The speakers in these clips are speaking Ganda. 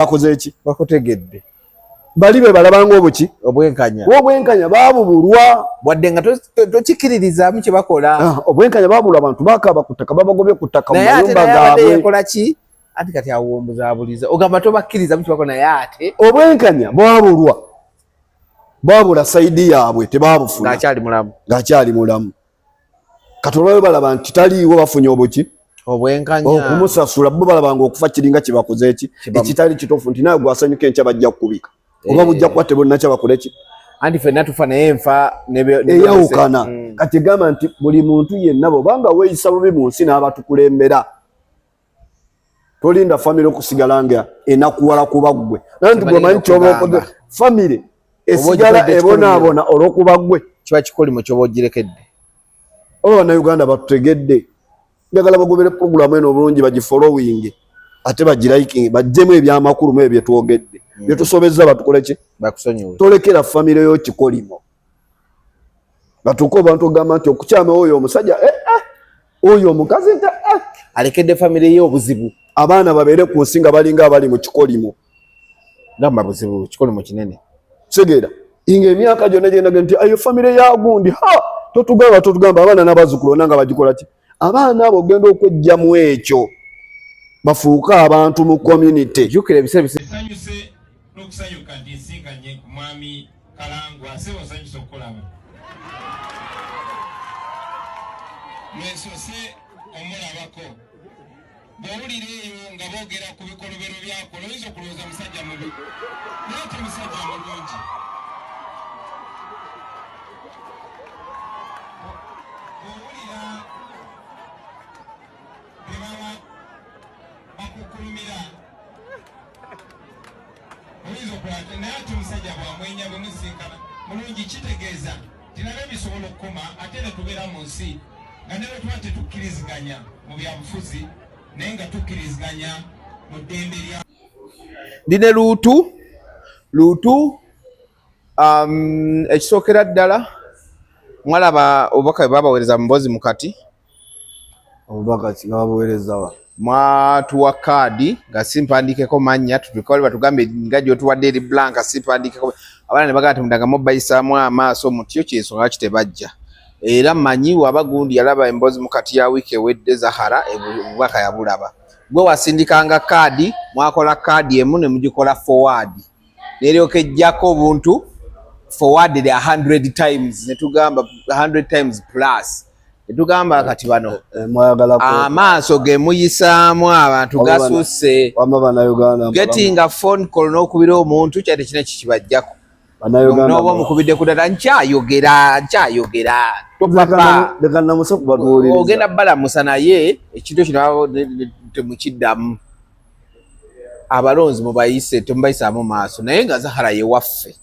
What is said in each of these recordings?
bakoze eki bakutegedde bali be balabanga obuki obwenkanya babubulwa wadde nga tokikiririzaamu kye bakola obwenkanya babulwa abantu bakaba ku ttaka babagobye ku ttaka mu mayumba gaabwe yekola ki anti kati awo omuzaabuliza ogamba tobakkirizamu kye bakola naye ate obwenkanya babula sayidi yaabwe tebabufuna ng'akyali mulamu kati olwayo balaba nti taliiwo bafunye obuki obwenkanya okumusasula bo balabanga okufa kiringa kye bakoze eki ekitali kituufu nti naye gwasanyuka enkya bajja kukubika oba bujja kukwate bonna kya bakoleki anti ffenna tufa naye enfa eyawukana kati gamba nti buli muntu yenna bwobanga weeyisa bubi mu nsi n'abatukulembera tolinda famire okusigala nga enakuwala kuba ggwe nanti gwemanyi kyoba okoze famire esigala ebonaabona olw'okuba ggwe kiba kikolimo kyoba ogirekedde oba bannayuganda batutegedde njagala bagobere puroguramu eno obulungi bagifolowinge ate bagiraikinge bajjemu ebyamakulu mu ebyo twogedde byetusobezza batukoleki tolekera famire yo kikolimo batuuka abantu ogamba nti okukyama oyo omusajja oyo omukazi nti alekedde famire ye obuzibu abaana babeere ku nsi nga balinga abali mu kikolimo gamba buzibu kikolimo kinene segera inga emyaka gyonna gyendage nti ayo famire ya gundi totugamba abaana n'abazzukulu bonna nga bagikola ki abaana abo ogenda okwejja mu ekyo bafuuka abantu mu community jukira ebiseera bisanyuse n'okusanyuka nti nsinkanye ku mwami Kalangwa ase wasanyusa okukolaba mwesose omulabako bw'owulira eyo nga boogera ku bikolobero byako oyinza okulowooza musajja mubi naye te musajja mulungi bw'owulira bye baba bakukulumira oyinza okulaba naye ate omusajja bwamwenya bwe musinkana mulungi kitegeeza tinabyo bisobola okukoma ate ne tubeera mu nsi nga ne bwe tuba tetukkiriziganya mu byabufuzi naye nga tukkiriziganya mu ddembe lya ndine luutu ekisookera ddala mwalaba obubaka bwe babaweereza mu mboozi mukati obubaka kibabaweerezawa mwatuwa kaadi nga simpandiikeko mannya tutukole batugambe nga gyotuwadde eri blanka simpandiikeko abaana ne bagamba mudaga mubayisaamu amaaso mutyo kyensonga lwaki tebajja era mmanyi waba gundi yalaba emboozi mukati ya wiiki ewedde Zahara obubaka yabulaba gwe wasindikanga kaadi mwakola kaadi emu ne mugikola forward neryoka ejjako obuntu forwarded 100 times netugamba 100 times plus netugamba kati bano amaaso ge muyisaamu abantu gasusse getting a phone call n'okubira omuntu kyate kina kikibajjako n'oba omukubidde ku data nkyayogera ogenda balamusa naye ekintu kino temukiddamu abalonzi mubayise temubayisaamu maaso naye nga Zahara ye waffe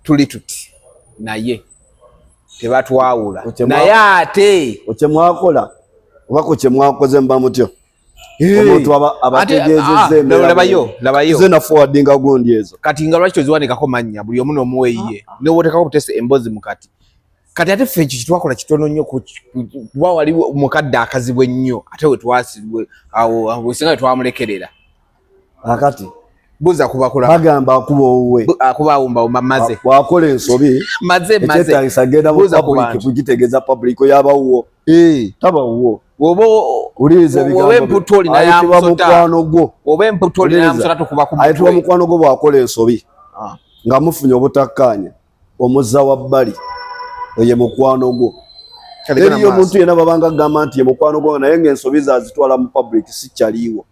tuli tuti naye tebatwawula naye ate okyemwakola obako kyemwakoze mba mutyo omuntu abategeezezze na forwardinga gundi ezo kati nga lwaki toziwanikako mannya buli omu n'omuweyiye newotekako butese emboozi mukati kati ate ffe ekyo kitwakola kitono nnyo kuba wali mukadde akazibwe nnyo ate wetwasibwe awo wesinga wetwamulekerera akati buza kubakula bagamba akuba owuwe akuba awumba maze wakola ensobi ekyetaagisa genda mu public kugitegeeza public oyabawuwo tabawuwo uliriza ebigambo mukwano gwo ayitibwa mukwano gwo bwakola ensobi nga mufunye obutakkaanya omuzza wa bbali oye mukwano gwo eriyo omuntu yena babanga agamba nti ye mukwano gwo naye ng'ensobi zazitwala mu public sikyaliiwo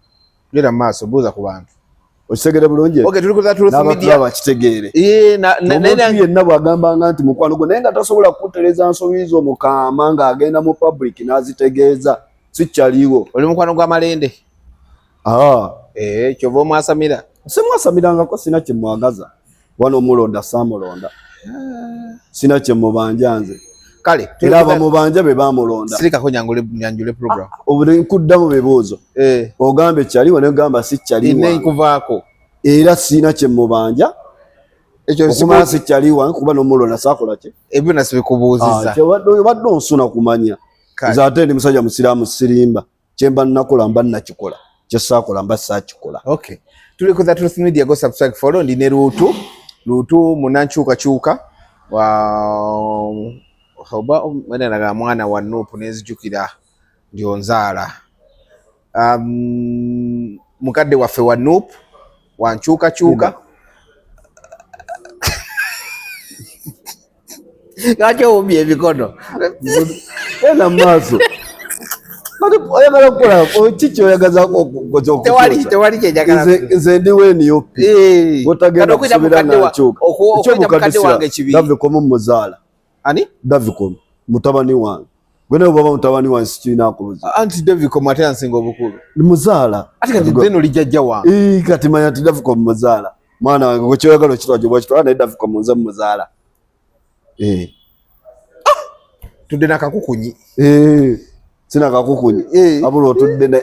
gera mu maaso buuza ku bantu okisegere bulungi n'abantu bakitegeere omuntu yenna bw'agambanga nti mukwano gwo naye nga tasobola kukutereeza nsobi zo mu kaama ng'agenda mu public n'azitegeeza sikyaliiwo oli mukwano gw'amalende kyova omwasamira simwasamirangako sina kyemwagaza wano omulonda saamulonda sina kyemubanja nze kale era abamubanja be bamulonda sirikako nyanjule program obuli nkuddamu bibuuzo ogambe kyaliwo negamba sikyaliwo nkuvaako era sina kyemubanja okumala sikyaliwa kuba nomulonda sakola ki ebyo nasibikubuuziza badde onsuna kumanya nze ate ndi musajja musiraamu sirimba kyemba nakola mba nakikola kyesaakola mba saakikola tuli ku The Truth Media, go subscribe, follow. Ndine Lutu munanchuka wa mwene naga mwana wa Nuupu nezijukira ndio nzaala. Mukadde waffe wa Nuupu wanchuka Gacho ubye bikono ena maso oyagala kukola chicho oyagaza ko tewali kyenjagala nze ndiwe niyo otagenda kusubira nachuka ekyo mukadde wange kibi Davicom muzaala ani Davicom mutabani wange gwene baba mutabani wange sikina akubuza anti Davicom ate ansinga obukulu ni muzaala ati kati zeno lijajja wange kati manya ati Davicom muzaala mwana wange ko kyoyagala kitwaje bwakitwala na Davicom nze muzaala tudde nakakukunyi sina kakukunyi abulo tudde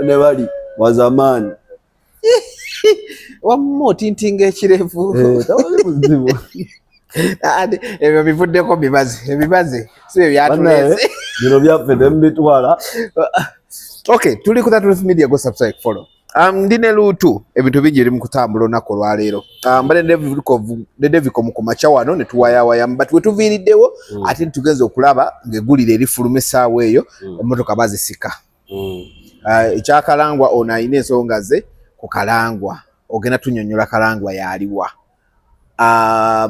ne bali wa zamani wammo tintinga ekirevu tawali muzibu ebyo bivuddeko bibaze sibe byatuleze bino byaffe tembitwala. Okay, tuli ku The Truth Media, go subscribe, follow. Ndine Lutu ebintu bijiri mukutambula onako lwaleero. Mbale Davicom ku macha wano ne tuwaya but wetuviriddewo ate tugenze okulaba ngegulire erifuluma essaawa eyo emmotoka bazisika. Ekyakalangwa ono ayina ensonga ze ku Kalangwa ogenda tunyonyola Kalangwa yaliwa.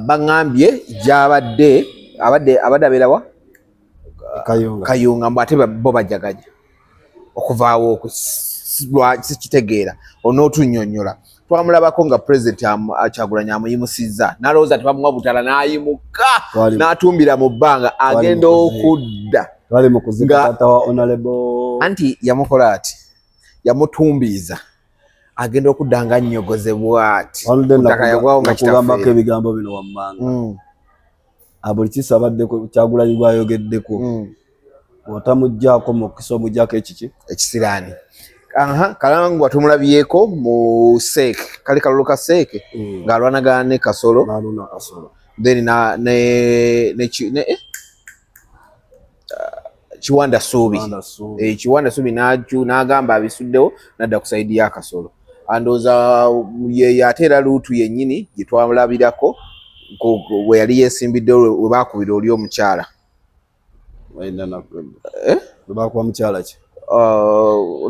Bangambye gyabadde abadde abeerawa Kayunga mbate bo bajaganya okuvaawo sikitegeera onootunyonyola. Twamulabako nga President Kyagulanyi amuyimusizza n'alowooza tebamuwa butala n'ayimuka n'atumbira mu bbanga agenda okudda twali mu kuzika taata wa Honorable anti yamukola ati yamutumbiiza agenda okudda nga nnyogozebwa ati ttaka yagwawo nga kitaffe ebigambo bino wammanga buli kisa abaddeko Kyagulanyi gwayogeddeko otamuggyako mukisa omuggyako ekiki ekisiraani. Kalangwa tumulabyeko mu Seeke kali kalulu ka Seeke ng'alwanagana ne Kasolo then Kiwanda Suubi Kiwanda Suubi n'agamba abisuddewo n'adda ku saidi ya Kasolo andooza ye ate era Luutu yennyini gye twamulabirako we yali yeesimbiddewo we baakubira oli omukyala bakuba mukyala ki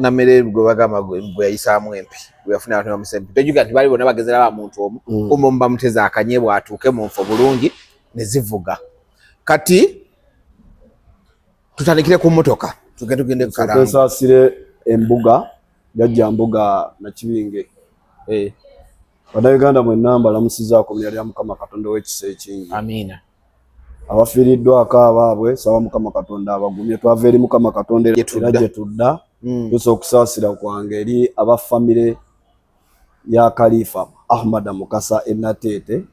namere gwe bagamba gwe yayisaamu empi gwe yafuna abantu bamusempi tejuga nti bali bonna bagezera ba muntu omu omu bamuteza akanye bw'atuuke mu nfo bulungi ne zivuga kati tutandikire ku mmotoka tugende ku Kalangwa tusaasire embuga jajja mbuga na Kibinge Bannayuganda mwenna mbalamusizaako mu linnya lya Mukama Katonda w'ekisa ekingi. Amiina. Abafiiriddwako abaabwe saba Mukama Katonda abagumye twava eri Mukama Katonda era gye tudda tusa okusaasira kwange eri abafamire ya Khalifa Ahmad Mukasa Enateete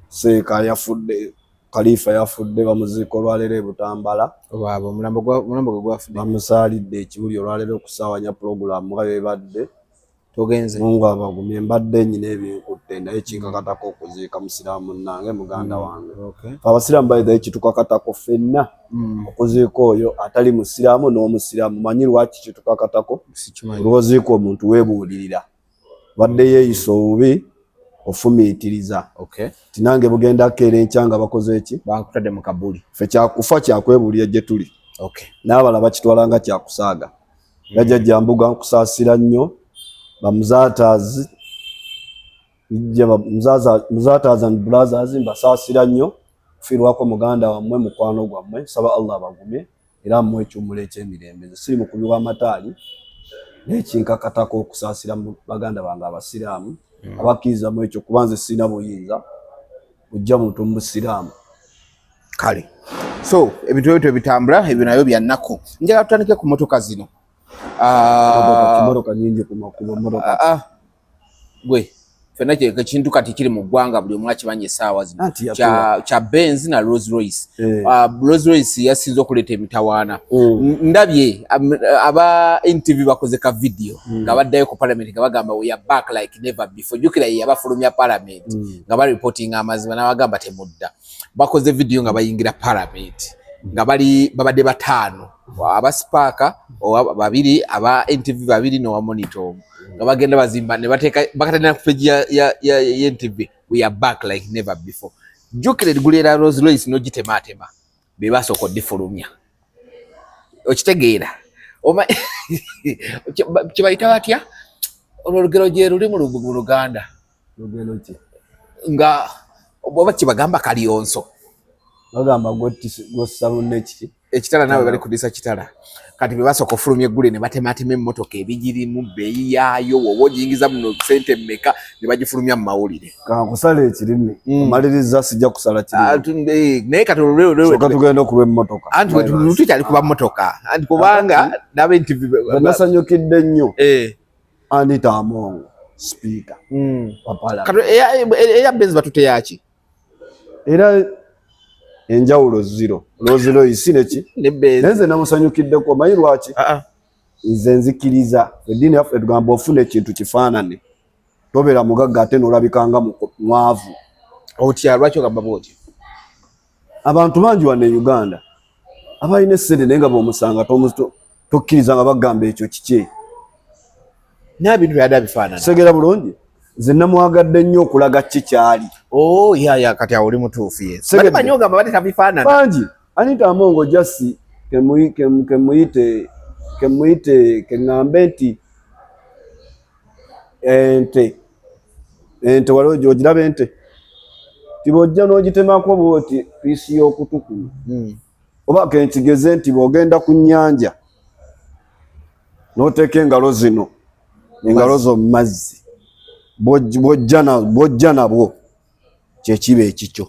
Seeka yafudde Khalifa yafudde bamuziika olwaleero e Butambala omulambo gwe gwafudde bamusaalidde ekibuli olwaleero okusawanya pulogulaamu nga bebadde togenze Mungu abagumye mbadde nyina ebinkutte naye kinkakatako okuziika musiraamu munnange muganda wange abasiraamu bayidayo kitukakatako ffenna okuziika oyo atali musiraamu n'omusiraamu manyi lwaki kitukakatako olwoziika omuntu weebuulirira badde yeeyisa obubi ofumiitiriza tinange bugenda keera enkya nga bakoze eki bankutadde mu kabuli ffe kyakufa kyakwebuulira gye tuli n'abala bakitwala nga kyakusaaga yajjajja mbuga nkusaasira nnyo bamuzaataazi muzaataazi and brothers mbasaasira nnyo kufiirwako muganda wammwe mukwano gwammwe saba Allah abagumye era mmwe ekyumula ekyemirembe siri mukubi w'amataali n'ekinkakatako okusaasira baganda bange abasiraamu abakkiriza mu ekyo kuba nze sirina buyinza ojja muntu musiraamu kale so ebintu ebyo bitambula ebyo nabyo bya nnaku njagala tutandike ku motoka zino kimotoka nyingi ku makubo motoka gwe fena kintu kati kiri mu ggwanga buli omu akimanya essaawa zino kya Benz na Rolls Royce Rolls Royce yasinze okuleeta emitawaana ndabye aba NTV bakoze ka video nga baddayo ku parliament nga bagamba we are back like never before jukira ye abafulumya parliament nga ba reporting amazima n'abagamba temudda bakoze video nga bayingira parliament nga bali babadde batano aba Sparker babiri aba NTV babiri no wa monitor nga bagenda bazimba ne bateeka bakatandika ku page ya NTV. We are back like never before. Jukire ligulira Rolls Royce no gitematema be basoko difulumya okitegeera oma kibayita batya olugero je luli mu Luganda lugero ki nga oba kibagamba kaliyonso bagamba gosalune ki ekitala nawe bali kudisa kitala kati be basoko fulumya eggule ne batematema emmotoka ebigirimu beeyi yaayo wowo jingiza muno sente mmeka ne bagifulumya mu mawulire kusala ekirimi omaliriza sijja kusala kirimi naye kati olweo tugenda okuba emmotoka anti wetu kyali kuba mmotoka anti kubanga nabe nti nasanyukidde nnyo Anita Among speaker papala kati eya Benz batute yaki era enjawulo zero lozero isineki neze namusanyukiddeko mayi lwaki nze nzikiriza eddiini yaffe tugamba ofuna ekintu kifaanane tobeera mugagga ate n'olabikanga mwavu otya lwaki ogamba bwoti abantu bangi wano e Uganda abalina essente naye nga b'omusanga tokkiriza nga bagamba ekyo kiki naye bintu byadda bifaanana segera bulungi nze namwagadde nnyo okulaga kikyali ya kati awo oli mutuufu yes bali banyogamba bali tabifaanana bangi Anita Among jasi kemuyite keŋŋambe nti ente waliwo ogiraba ente tibojja n'ogitemako bwoti piisi y'okutukulu oba kenkigeze nti bw'ogenda ku nnyanja n'oteeka engalo zino engalo zo mu mazzi bw'ojja nabwo kyekiba ekikyo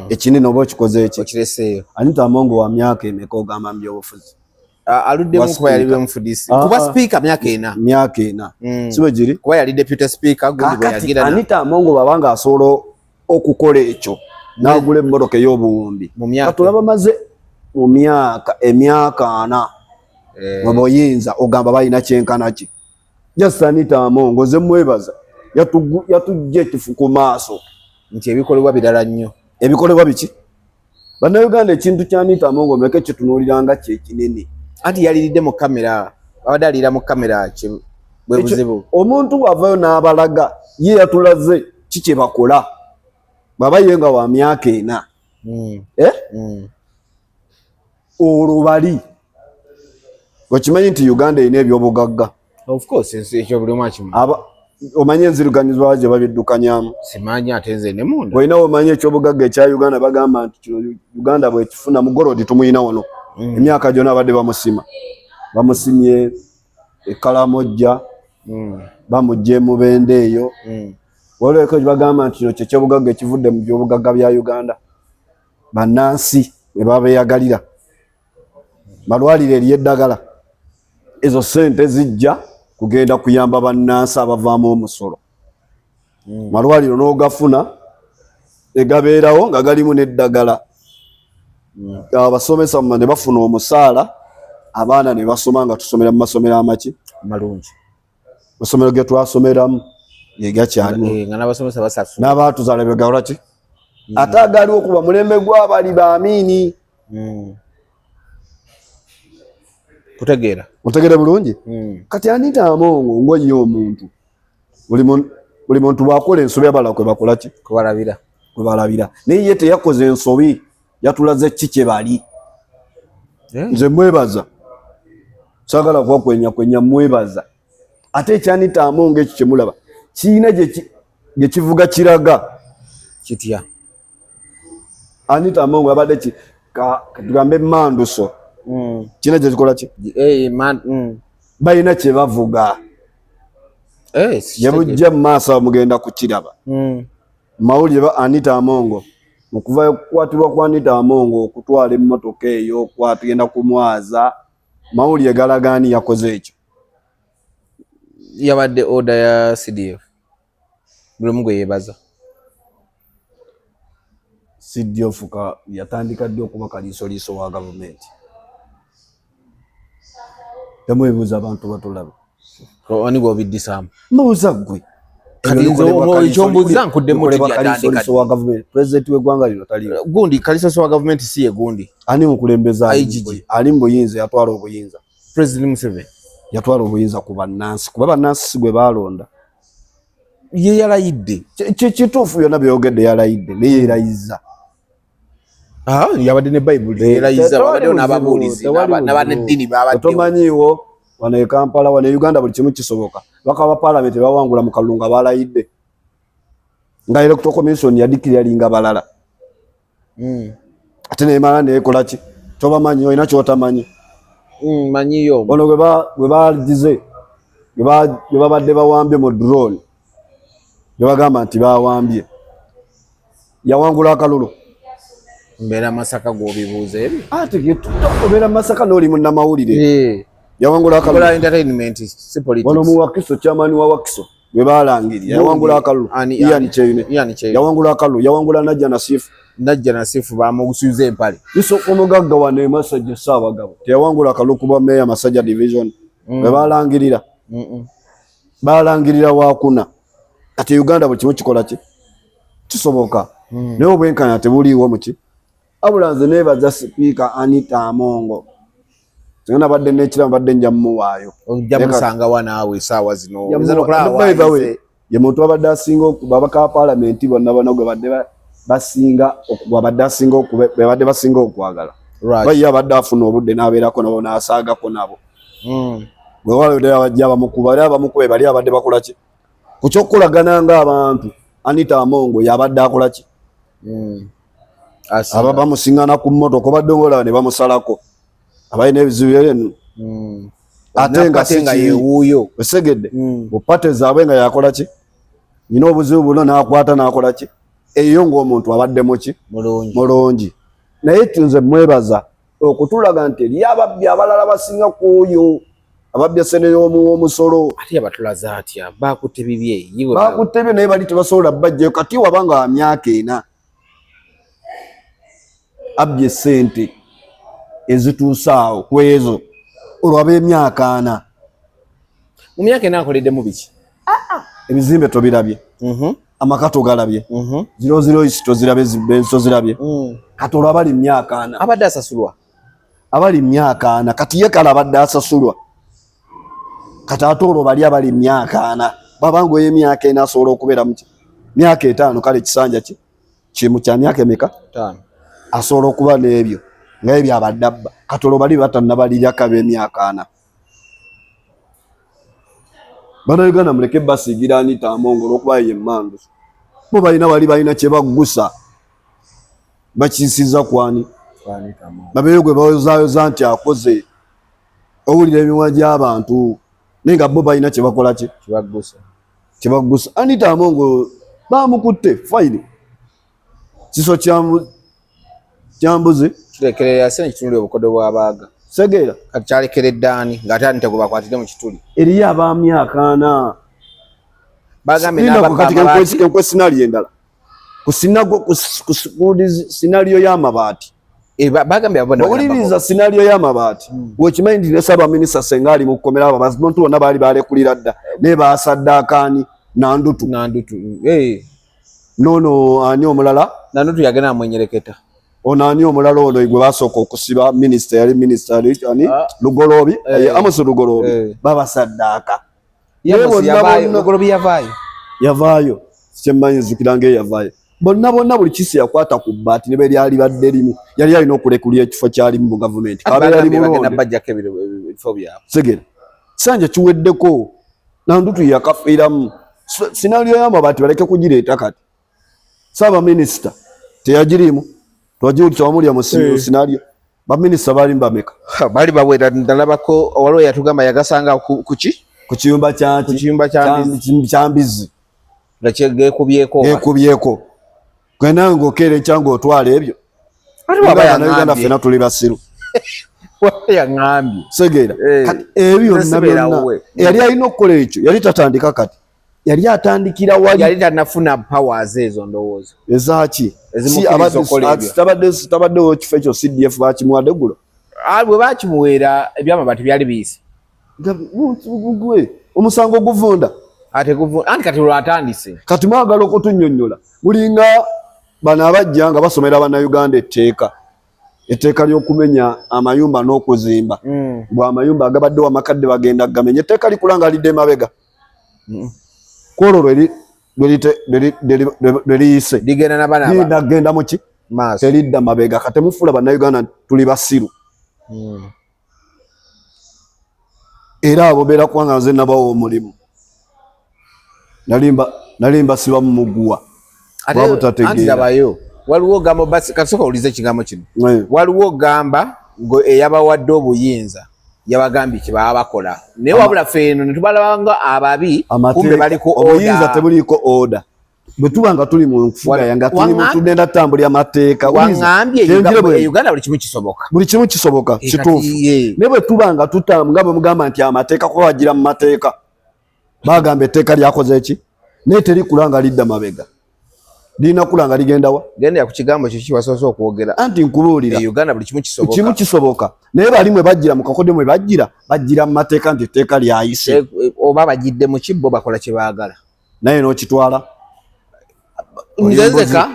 ekinene oba okikoze ekireseeyo Anita Among wa myaka emeka ogamba mu byobufuzi aluddemu kuba yali bwemufudisi kuba speaker myaka ena sibe giri kuba yali deputy speaker gundi bwe yagira Anita Among babanga asobola okukola ekyo n'agula emmotoka ey'obuwumbi katulaba maze mu emyaka 4 mubuyinza ogamba balina kyenkana ki just Anita Among oze mwebaza yatujja ekifu ku maaso nti ebikolebwa birala nnyo ebikolebwa biki bannayuganda ekintu kya Anita Among omeke kitunuuliranga kyekinene anti yaliridde mu kamera abadde alira mu kamera bwe buzibu omuntu bw'avayo n'abalaga ye yatulaze kiki bakola baba ye nga wa myaka 4 olwo bali okimanyi nti Uganda erina ebyobugagga of course ekyo buli omu akimanyi omanyi enziruganyizibwa gye babiddukanyamu simanyi ate nze ne munda olina omanyi ekyobugagga ekya Uganda bagamba nti kino Uganda bwekifuna mugolodi tumuyina wano emyaka gyonna abadde bamusimye ekalamojja bamugye mu bende eyo waliwo bagamba nti kino kyekyobugagga ekivudde mu byobugagga bya Uganda bannansi ne babeeyagalira malwaliro eriyo eddagala ezo sente zijja kugenda kuyamba bannansi abavaamu omusolo malwaliro n'ogafuna egabeerawo nga galimu n'eddagala abasomesa ne bafuna omusaala abaana ne basoma nga tusomera mu masomero amaki malungi masomero ge twasomeramu yegakyaliwo nga n'abasomesa basatu n'abaatuzaala begawola ki ate agaliwo kuba mulembe gw'abali baamiini kutegeera otegere bulungi kati Anita Among ng'onnyo omuntu buli muntu bw'akola ensobi abala kwe bakola ki kwebalabira naye ye teyakoze ensobi yatulaze ki kye bali nze mwebaza saagala kwenya mwebaza ate ekya Anita Among ekyo kyemulaba kiina gye kivuga kiraga kitya Anita Among abadde tugambe manduso kina gye kikola ki balina kye bavuga gye bujja mu maaso mugenda kukiraba mawulire ba Anita Among okuva okukwatibwa kwa Anita Among okutwala emmotoka eyo kwatugenda kumwaza mawulire galagaani yakoze ekyo yabadde order ya CDF buli omu gwe yeebaza CDF yatandika ddi okuba kaliisoliiso wa gavumenti temwebuuza abantu batulaba ani gwobiddisaamu mbuuza ggwe ekyombuuza nkudde mutiyatandika wa gavumenti pulezidenti w'eggwanga lino taliyo gundi kalisoso wa gavumenti si ye gundi ani mukulembeza ali mu buyinza yatwala obuyinza President Museveni yatwala obuyinza ku bannansi kuba bannansi gwe balonda ye yalayidde kituufu byonna byogedde yalayidde naye yerayiza yabadde ne Bible yerayiza babaddewo n'ababuulizi n'abaneddiini babaddewo tomanyiiwo wano e Kampala wano e Uganda buli kimu kisoboka bakaba paalamenti bawangula mu kalulu nga balayidde nga electoral commission yadikiralinga balala ate nemala nekola ki tobamanyi olina kyotamanyi manyiyo ono gwe bagize gwe babadde bawambye mu drone gye bagamba nti bawambye yawangula akalulu mbeera Masaka gwobibuuza ebyo ate obeera Masaka n'oli munnamawulire yawangula akalulu entertainment si politics wano mu Wakiso chairman wa Wakiso gwe balangirira yawangula akalulu Ian Cheine yawangula akalulu yawangula Najja Nasifu bamugusubiza empale iso omugagga wano e Masajja Ssaabagabo teyawangula akalulu kuba meya Masajja division gwe balangirira balangirira wakuna ati Uganda buli kimu kikola ki kisoboka naye obwenkanya tebuliiwo muki abulanze nebaza Speaker Anita Amongo tena badde nekira badde njammuwaayo ojja musanga wanaawe saawa zino ye muntu abadde asinga babaka parliament bonna gwe badde basinga badde basinga okwagala baye abadde afuna obudde n'abeerako nabo n'asaagako nabo bwe walode abajja abamukube bali abadde bakola ki ku kyokkulagana ng'abantu Anita Amongo yabadde akola ki aba bamusingana ku mmotoka obadde ng'olaba ne bamusalako abayina ebizibu byenu ate nga yewuuyo osegedde bupate zaabwe nga yakola ki nyina obuzibu buno n'akwata n'akola ki eyo ng'omuntu abaddemu ki mulungi naye tunze mwebaza okutulaga nti eri ababbi abalala basinga kuoyo ababbi sene y'omusolo ate abatulaze atya bakutte bibye bakutte bye naye bali tebasobola bajjayo kati wabanga wa myaka 4 abbye sente ezituusaawo ku ezo olwaba emyaka 4 mu myaka 4 akoleddemu biki ebizimbe tobirabye amaka togalabye 00 isi tozirabye benso zirabye kati olwo abali myaka 4 abadde asasulwa abali myaka 4 kati ye kala abadde asasulwa kati ate olwo bali abali myaka 4 babango y'emyaka 4 asobola okubeera mu myaka 5 kale kisanja ki kimu kya myaka emeka 5 asobola okuba n'ebyo ng'ebyo abadde abba kati olwo bali batannabalirako ab'emyaka 4 Bannayuganda muleke basiigira Anita Amongo olw'okuba ye mmandu bo balina kye baggusa bakiisiza kwani babeeyo gwe bawozaayoza nti akoze owulira emimwa gy'abantu naye nga bo balina kye bakola ki kye baggusa Anita Amongo bamukutte fayini kiso kyambuzi kirekerera sene kitunule obukodo bw'abaaga segeera kati kyalekeredde ani ng'ate Anita gwe bakwatidde mu kituli eriyo aba myaka 4 bagambye n'abakati sinali endala ku sinaliyo y'amabaati bagambye owuliriza sinaliyo y'amabaati wekimanyi nti ne Ssaabaminisita senga ali mu kukomera abo abantu bonna baali balekulira dda naye baasaddaakaani Nandutu nono ani omulala Nandutu yagenda amwenyereketa ono ani omulala ono gwe basooka okusiba minisita yali minisita ani Lugoloobi Amos Lugoloobi babasaddaaka Lugoloobi yavaayo kyemmanyi nzukiranga yavaayo bonna buli kisi yakwata ku bbaati ne beryali badde limu yali alina okulekulira ekifo kyalimu mu gavumenti segera kisanja kiweddeko Nandutu yakafiiramu sinaliyo y'amabaati baleke kugireeta kati Ssaabaminisita teyagirimu twajiwulira mu sinaliyo baminisita baali mbameka baali bawera ndalabako waliwo yatugamba yagasanga kuki ku kiyumba kyambizi nga gekkubyeko gwenawe ng'okeera ekyangu otwala ebyo Uganda ffena tuli basiru yaŋŋambye segeera kati ebyo byonna yali alina okukola ekyo yali tatandika kati yali atandikira wali yali tanafuna powers ezo ndowooza ezaki tabaddewo kifo ekyo CDF bakimuwadde gulo bwe bakimuweera ebyamabaati byali biyise omusango guvunda anti kati lwatandise kati mwagala okutunnyonnyola mulinga bano abajja nga basomera bannayuganda etteeka etteeka ly'okumenya amayumba n'okuzimba bwa amayumba agabadde wamakadde bagenda gamenya etteeka likulanga lidde mabega kwolwo lweliyise ligenda muki telidda mabega kati mufula bannayuganda tuli basiru era abo beera kubanga nze nabawo omulimu nalimba siba mu muguwa wabutategeera waliwo gamba basi kasoka ulize kigambo kino waliwo gamba ngo eyabawadde obuyinza yabagambye kibaba bakola naye wabula feno netubalabanga ababi kumbe baliko obuyinza tebuliko order bwe tubanga tuli mu nfuga yanga tuli mu tudenda tambulya mateeka wangambye Uganda buli kimu kisoboka kituufu ne bwe tubanga tutambula bwe mugamba nti amateeka ko wagira mu mateeka bagamba etteeka lyakoze eki naye terikulanga lidda mabega lina kulanga ligenda wa genda ya ku kigambo kiki wasoose okwogera anti nkubuulira Uganda buli kimu kisoboka naye bali mwe bajjira mu kakodde mwe bajjira mu mateeka nti etteeka lyayise oba bajidde mu kibbo bakola kye baagala naye n'okitwala nzenzeka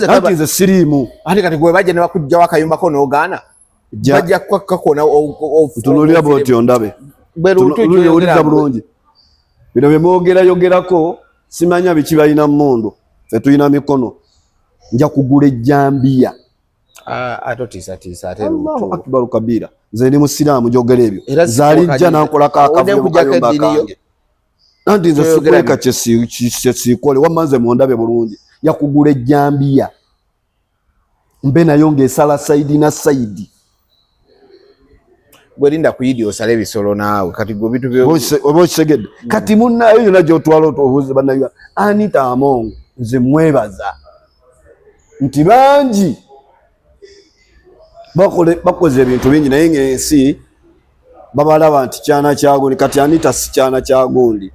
anti nze siriimu ate kati gwe bajja ne bakujjawo akayumbako n'ogaana bajja kakona tunuulira bwoti ondabe tunuulira bulungi bino bye mwogerayogerako simanya biki balina mmundu ffe tulina mikono nja kugula ejjambiya atotiisatiisa ate akibalu kabira nze ndi musiraamu njogera ebyo zaalijja nankolako akavuyo mu kayumba kange anti nze sikuleka kyesiikole wamma nze mundabe bulungi nja kugula ejjambiya mbe nayo ng'esala sayidi na sayidi gwerinda kuyidi osala ebisolo naawe kati gwe bitu oba okisegedde kati munnayo yonna gyotwala otubuuze bannayo Anita Among nze mwebaza nti bangi bakoze ebintu bingi naye ng'ensi babalaba nti kyana kyagundi kati Anita si kyana kyagundi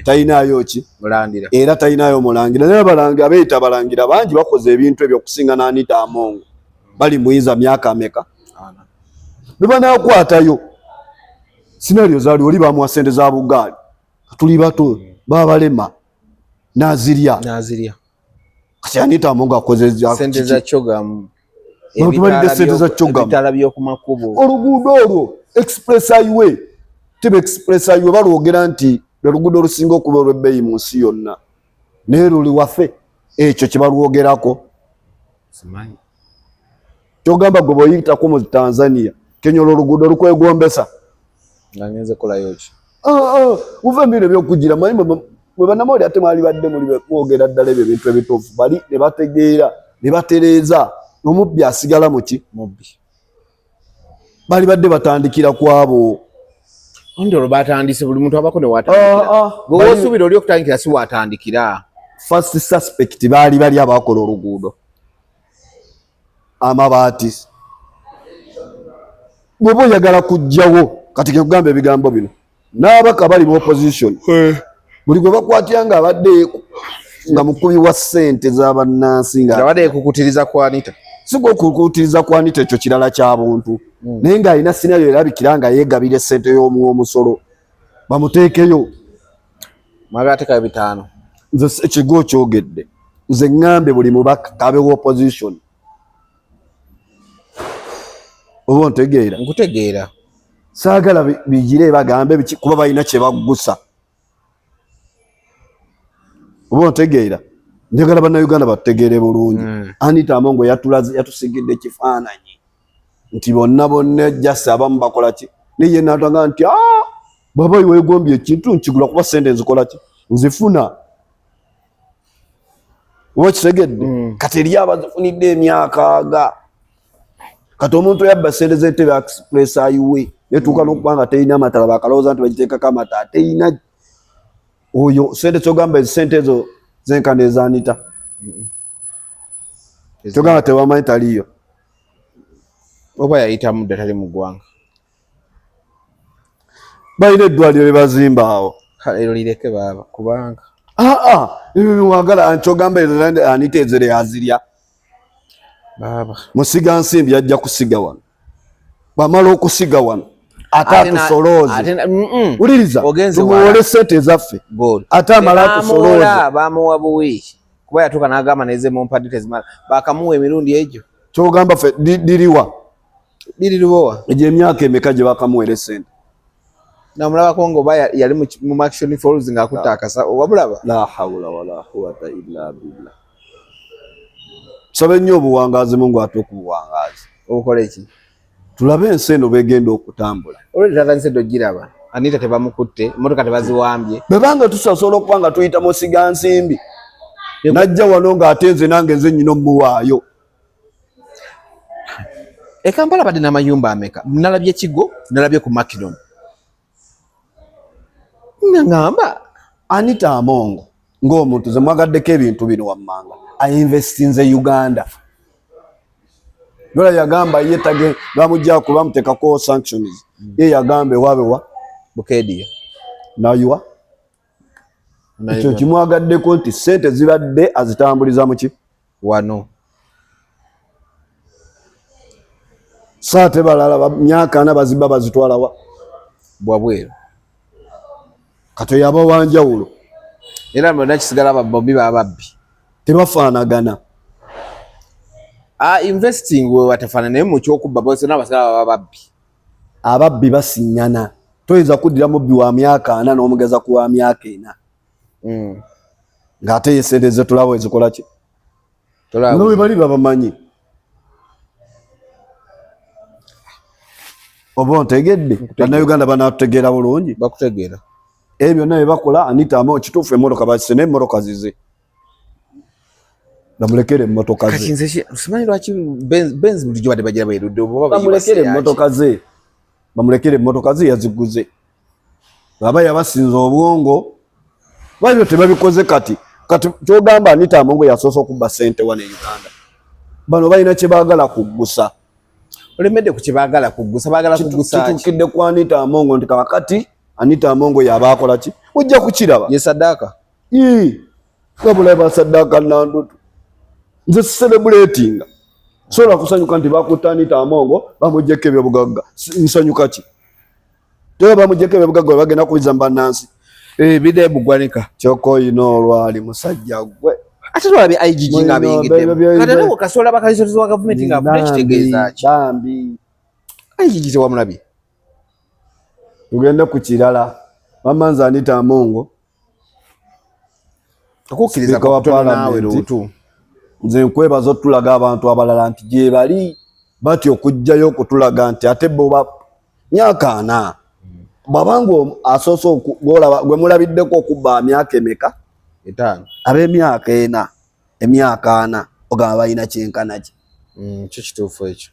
talinayo ki mulandira era talinayo mulangira naye abalangira abeeta abalangira bangi bakoze ebintu ebyo okusinga na Anita Among bali muyinza myaka ameka bebanakwatayo sinario zaali oli bamuwa sente za bugaali tuli bato babalema nazirya kati Anita Among akoze sente za chogamu ebitala by'okumakubo oluguudo olwo express highway tibe express highway balwogera nti oluguudo olusinga okuba olw'ebbeeyi mu nsi yonna naye luli waffe ekyo kye balwogerako simanyi kyogamba gwe bw'oyitako mu Tanzania Kenya oluguudo lukwegombesa nganyenze kolayo ki uva mbire by'okugira manyi bwe bannamawulire ate mwali badde muli mwogera ddala ebyo ebintu ebituufu bali ne bategeera ne batereeza omubbi asigala muki mubbi bali badde batandikira kwabo ndolo batandise buli muntu abako ne watandikira gwe osuubira oli okutandikira si watandikira first suspect bali abakola oluguudo amabaati bw'oba oyagala kujjawo kati kekugamba ebigambo bino n'abaka bali mu opposition buli gwe bakwatya nga abadde nga mukubi wa ssente z'abannansi nga abadde kukutiriza ku Anita sigwa kukutiriza ku Anita ekyo kirala kya buntu naye ng'alina sinario erabikira nga yeegabira essente y'omusolo bamuteekeyo magaateka 5 nze ekigo kyogedde nze ŋŋambe buli mubaka kabe wa opposition oba ntegeera nkutegeera saagala bigire bagambe kuba balina kye baggusa oba ntegeera njagala bannayuganda bategeere bulungi Anita Among yatusigidde kifaananyi nti bonna jasi abamu bakola ki naye natwanga nti bwaba weegombye ekintu nkigula kuba sente nzikola ki nzifuna oba kisegedde kati eri abazifunidde emyaka aga kati omuntu yabba sente z'entebe express highway netuuka n'okubanga terina amatala bakalowooza nti bagiteekako amatala terina oyo sente kyogamba sente ezo zenkana eza Anita kyogamba tewamanyi taliyo oba yayitamu dda tali mu ggwanga balina eddwaliro lye bazimba awo ero lireke baaba kubanga wagala kyogamba Anita ezere yazirya baba musiga nsimbi yajja kusiga wano bamala okusiga wano ate atusolooze uliriza tumuwole sente ezaffe ate amala atusolooze bamuwa buwi kuba yatuuka n'agamba neze mumpadde tezimala bakamuwa emirundi egyo Kyogamba ffe diriwa egyo emyaka emeka gye bakamuwera sente namulaba kongo yali mu Action Falls ng'akutta akasa wabulaba la hawla wala quwwata illa billah. Sabe nnyo obuwangazi Mungu ate okubuwangazi obukola eki tulabe ensi eno begenda okutambula olwedde tatanise dogiraba Anita tebamukutte emmotoka tebaziwambye bebanga tusasobola okuba nga tuyita musiga nsimbi najja wano ng'ate nze nange nze nnyina omuwaayo. E Kampala badde n'amayumba ameka nalabye Kigo nalabye ku Macron ngamba Anita Amongo ng'omuntu ze mwagaddeko ebintu bino wammanga ainvestinze Uganda Dola yagamba yetage bamujja kuba mutekako sanctions ye yagambe wabewa Bukedia nayuwa ekyo kimwagaddeko nti sente zibadde azitambuliza muki wano saate balala myaka ana bazibba bazitwalawa bwabweru kato yaba wanjawulo era mbona kisigala babbi bababbi tebafaanagana. Investing we watafaana naye mu kyokubba bose n'abasala babbi ababbi basinyana toyinza kuddira mubbi wa myaka ana n'omugeza ku wa myaka ena ng'ate yesente ze tulaba ezikola ki nowe bali babamanyi oba ntegedde bannayuganda banatutegeera bulungi bakutegeera ebyo naye bakola Anita Amongo kituufu emmotoka bazise naye emmotoka zize bamulekere emmotoka ze simanyi lwaki Benz bulijjo badde bagira bayirudde bamulekere emmotoka ze yaziguze baba yabasinza obwongo balyo tebabikoze kati kyogamba Anita Amongo yasoose okubba sente wane Uganda bano balina kye baagala kuggusa olemedde ku kye baagala kuggusa baagala kuggusa kitukidde ku Anita Amongo nti kakati Anita Amongo yabaakola ki ojja kukiraba ye Sadaka wabula basaddaaka nandutu nze celebrating sola kusanyuka nti bakutta Anita Amongo bamujjeko ebyobugagga nsanyuka ki teba bamujjeko ebyobugagga bagenda kubiza mbannansi bide bugwanika kyoko ino olwali musajja gwe ate twalabye IGG ng'abeyigiddemu kati ate kasola bakalisotezo wa gavumenti ng'afuna ekitegeeza ki bambi IGG tewamulabye tugende ku kirala mamanza Anita Amongo okukkiriza kwa naawe luutu nze nkwebaza otulaga abantu abalala nti gye bali batyo okujjayo okutulaga nti ate boba myaka ana babanga asoose gwe mulabiddeko okubba myaka emeka 5 ab'emyaka ena emyaka ana ogamba balina kyenkana ki kyo kituufu ekyo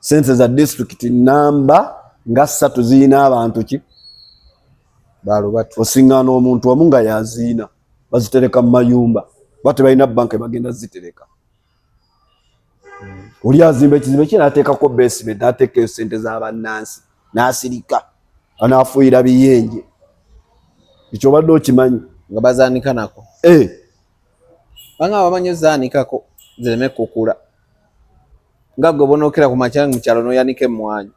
sente za district namba nga 3 ziyina abantu ki balubatu osiŋŋaana omuntu omu nga yaziina bazitereka mu mayumba bate balina banka bagenda zitereka oli azimba ekizimbe kye n'ateekako basement n'ateekayo sente z'abannansi n'asirika anaafuuyira biyenje ekyo obadde okimanyi nga bazaanika nako banga bamanyi ozaanikako zireme kukula nga gwe bonookera ku makya mu kyalo n'oyanika emmwanyi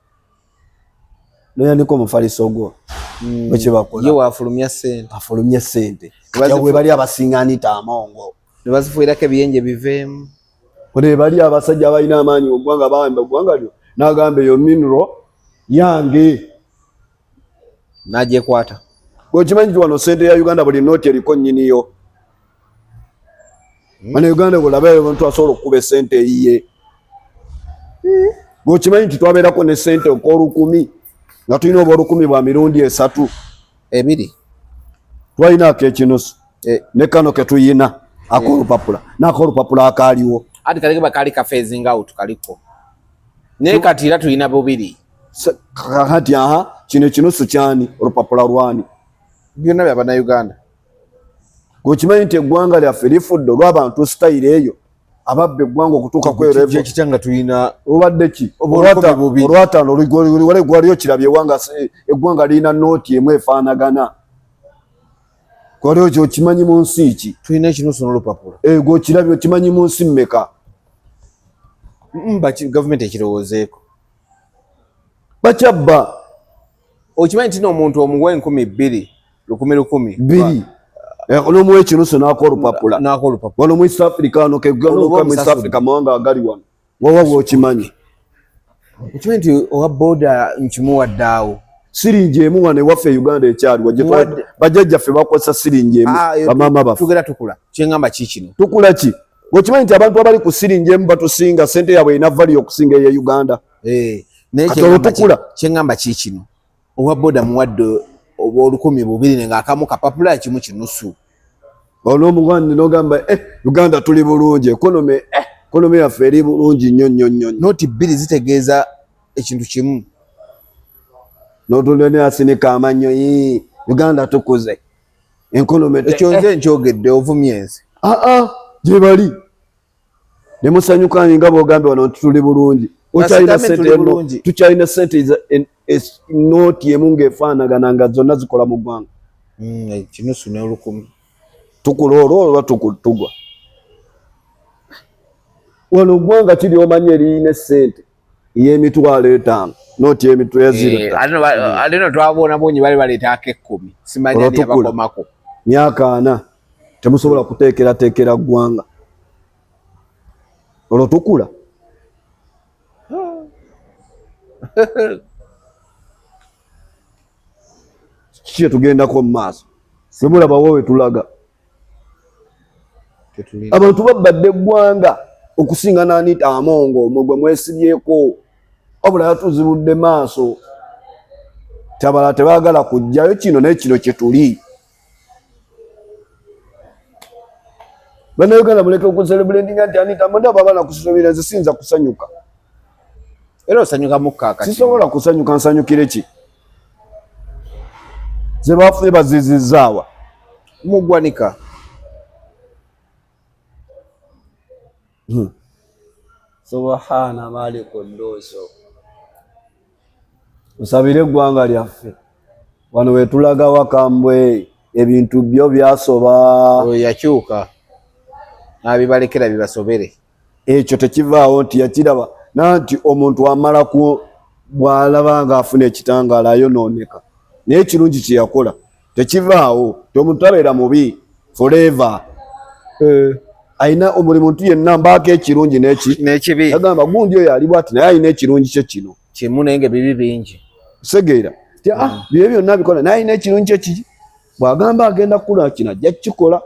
noyanika omufaliso gwo bwekye bakola ye waafulumya sente afulumye sente bwe bali abasinga Anita Amongo ne bazifuuyirako ebiyenje biveemu bwe bali abasajja abalina amaanyi mu ggwanga bawamba eggwanga lyo n'agamba eyo mineral yange n'agyekwata okimanyi nti wano sente ya Uganda buli nooti eriko nnyiniyo wano Uganda bwolabayo abantu asobola okukuba esente eyiye okimanyi nti twabeerako ne sente ok'olukumi nga tulina oba olukumi bwa mirundi 3 2 twalinaako ekinusu ne kano ke tuyina ak'olupapula n'ak'olupapula akaaliwo ati kaleke bakali kafeezi nga out kaliko naye kati era tulina bubiri kati kino ekinusu kyani olupapula lwani byonna bya bannayuganda okimanyi nti eggwanga lyaffe lifudde olw'abantu sitayiro eyo ababba eggwanga okutuuka kwerevo ekitanga tulina obadde ki olwataano gwaliyo kirabye eggwanga lirina nooti emu efaanagana gwaliyo kyokimanyi mu nsi ki tulina ekinusu n'olupapula gwokirabye okimanyi mu nsi mmeka gavumenti ekirowoozeeko bakyabba okimanyi nti n'omuntu omuwa 2,000 1,000 n'omuwa ekinusu n'ako olupapula wano mu East Africa wano mu East Africa mawanga agali wano wawa wokimanyi nti owa boda nkimuwaddaawo siringi emu wano ewaffe Uganda ekyaliwo bajjajjaffe bakozesa siringi emu bamaama baffe tugera tukula kyengamba kikino tukula ki okimanyi nti abantu abali ku siringi emu batusinga sente yaabwe ina value okusinga eya Uganda tukula kyengamba kikino owa boda muwadde oba 1,200 ng'akamu kapapula kimu kinusu olw'omugwani n'ogamba Uganda tuli bulungi ekonomi yaffe eri bulungi nnyo noti 2 zitegeeza ekintu kimu n'otulene asinika amannyo Uganda tukuze ekonomi ekyo nze nkyogedde ovumye ensi gye bali ne musanyuka nga bw'ogambye wano tuli bulungi tukyalina sente nooti emu ng'efaanagana nga zonna zikola mu ggwanga kinusu ne1,000 tukula olwo oba tugwa wano ggwanga kiri omanyi eriyina sente ey'emitwalo 5 nooti y'emitwe ya 0 ate no twabonabonye bali baleetaako 10 simanya yabakomako myaka 4 temusobola kuteekerateekera ggwanga olwo tukula kiki tugendako mu maaso semulabawo we tulaga abantu babadde eggwanga okusinga n'Anita Amongo mwe mwesibyeko wabula yatuzibudde maaso tabala tebaagala kujjayo kino naye kino kye tuli bannayuganda muleke okucelebratinga nti Anita Amongo babala kusobera nze sinza kusanyuka era osanyuka mukkakati sisobola kusanyuka nsanyukire ki ze bafuye bazizizaawa mugwanika subhana maliku ndoso usabire eggwanga lyaffe wano wetulaga Wakambwe ebintu byo byasoba yakyuka nabibalekera bibasobere ekyo tekivaawo nti yakiraba nanti omuntu amala ku bw'alaba ng'afuna ekitangaala ayonooneka naye ekirungi kye yakola tekivaawo omuntu tabeera mubi forever ayina buli muntu yenna mbaako ekirungi n'ekibi yagamba gundi oyo ali bw'ati naye ayina ekirungi kye kino kimu naye nga bibi bingi segeera ti bye byonna bikola naye ayina ekirungi kye kiki bw'agamba agenda kukula kino ajja kukikola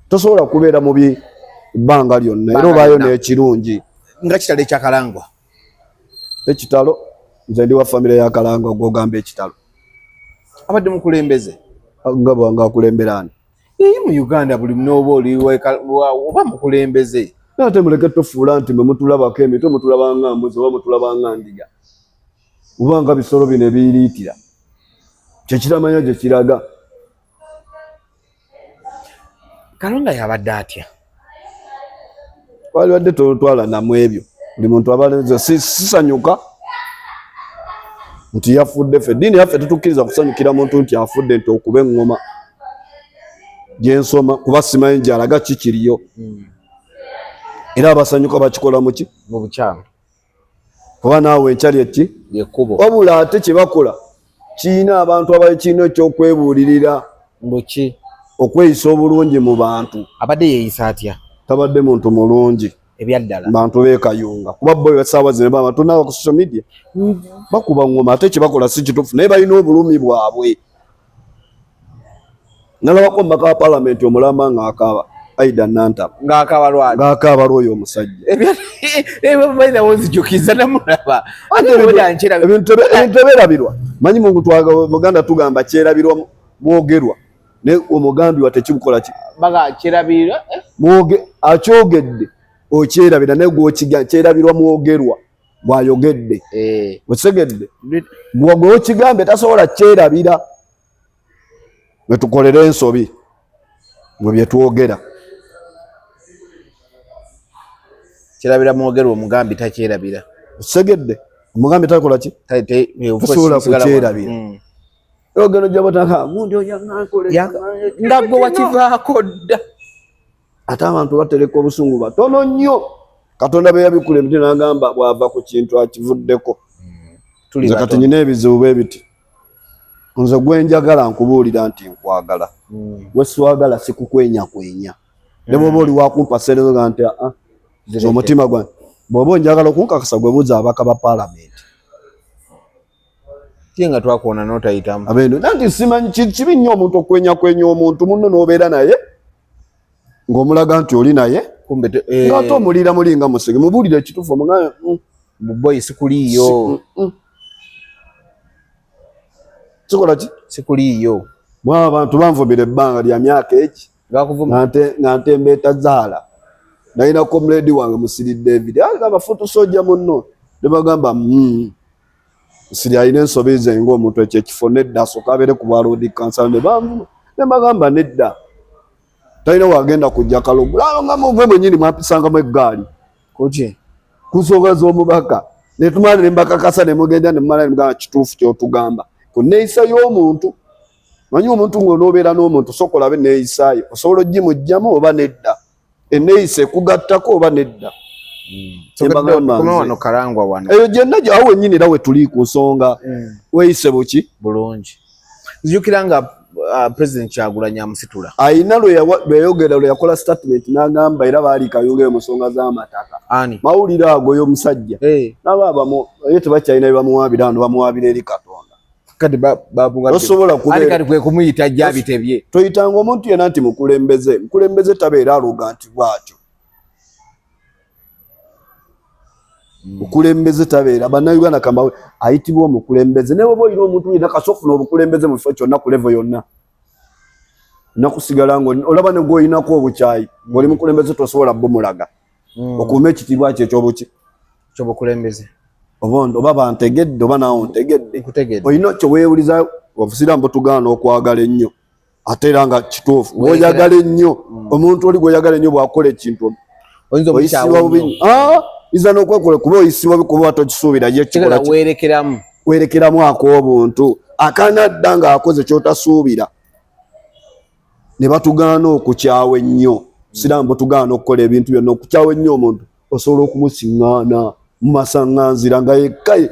tosobola kubeera mubi ebbanga lyonna era obaayo n'ekirungi nga kitalo ekyakalangwa ekitalo nze ndi wa famire ya Kalangwa gw'ogamba ekitalo abadde mukulembeze nga bwanga akulembera ani mu Uganda buli mnooba oli oba mukulembeze ate muleke tofuula nti mwe mutulabako emitwe mutulaba nga mbuzi oba mutulaba nga ndiga oba nga bisolo bino ebiyiriitira kyekiramanya gye kiraga Kalonga yabadde atya walibadde tolutwala namu ebyo buli muntu abalenze sisanyuka nti yafudde ffe eddiini yaffe tetukkiriza kusanyukira muntu nti afudde nti okuba eŋŋoma gyensoma kuba simanyi gyalaga kikiriyo era abasanyuka bakikola muki mu bukyamu kuba naawe enkyali eki yekkubo wabula ate kye bakola kiina abantu abakirina ekyokwebuulirira muki okweyisa obulungi mu bantu abadde yeeyisa atya tabadde muntu mulungi ebyaddala bantu beekayunga kuba bo essaawa zino baba tunaba ku social media bakuba ngoma ate kye bakola si kituufu naye balina obulumi bwabwe nalabako mu maka wa paalamenti omulamba ng'akaaba Aida Nantaba ng'akaaba lwoyo omusajja ebyo nzijukiza namulaba ebintu ebeerabirwa manyi muganda tugamba kyerabirwa mwogerwa naye omugambi wa tekibukola ki akyogedde okyerabira naye gwokiga kyerabirwa mwogerwa bw'ayogedde osegedde gwokigambe tasobola kyerabira wetukolera ensobi mwe byetwogera kyerabira mwogerwa omugambi takyerabira osegedde omugambi takola ki tasobola kukyerabira ogeno jabataka gundi nga gwe wakivaako dda ate abantu batereka obusungu batono nnyo Katonda bwe yabikulembe n'agamba bw'ava ku kintu akivuddeko nze kati nyina ebizibu bwe biti nze gwe njagala nkubuulira nti nkwagala gwe siwagala sikukwenyakwenya ne bw'oba oli wakumpa serezo ga nti omutima gwange Bobo njagala kunkakasa gwe buza abaka ba parliament. Tinga twakuona n'otayitamu. Abendo nanti simanyi kibi nnyo omuntu okwenya omuntu munno n'obeera naye ng'omulaga nti oli naye kumbe ng'ate omulira mulinga musege mubuulire ekituufu omugana boy sikuliyo kikola ki sikuliyo mwa abantu banvumira ebbanga lya myaka eki nga ntembeeta zaala nalina comrade wange Musiri David agamba foto soja munno ne bagamba Musiri alina ensobi ze ng'omuntu ekyekifo nedda asooka abeere ku bwaloodi kansala ne banvuma ne bagamba nedda talina wagenda kujja kalungu nga muve mwennyini mwapisangamu eggaali kuki kusooka z'omubaka ne tumala ne mbakakasa ne mugenda ne mumala ne mugamba kituufu ky'otugamba ku nneeyisa y'omuntu manyi omuntu ng'onoobeera n'omuntu sooka olabe enneeyisaayo osobola ogimugyamu oba nedda enneeyisa ekugattako oba nedda wano kalangwa wano eyo gyenna awo wennyini era we tuli ku nsonga weeyise buki bulungi nzijukira nga President Kyagulanyi amusitula ayina lwe yayogera lwe yakola statement n'agamba era baali kayogere mu nsonga z'amataka mawulire ago y'omusajja n'abaabamu ye tebakyalina bye bamuwaabira ano bamuwaabira eri Katonda kati osobola kubeera kwe kumuyita gyabitebye toyitanga omuntu yenna nti mukulembeze tabeera aluganti bwatyo mukulembeze tabeera bannayuganda kamba ayitibwa omukulembeze naye oba olina omuntu yina kasofuna obukulembeze mu kifo kyonna ku levo yonna nakusigala olaba ne gwoyinako obukyayi ng'oli mukulembeze tosobola bomulaga okuuma ekitiibwa kyo ekyobuki kyobukulembeze oba bantegedde oba naawe ontegedde olina kyo weewuliza obusira mbutugaana okwagala ennyo ate era nga kituufu oyagala ennyo omuntu oli gw'oyagala ennyo bw'akola ekintu oyisibwa bubi iza n'okwekola kuba oyisibwa bikuba watokisuubira ye kikola weerekeramu ak'obuntu akanadda ng'akoze ky'otasuubira ne batugaana okukyawa ennyo siramu tugaana okukola ebintu byonna okukyawa ennyo omuntu osobola okumusiŋŋaana mu masaŋŋanzira nga yekkaye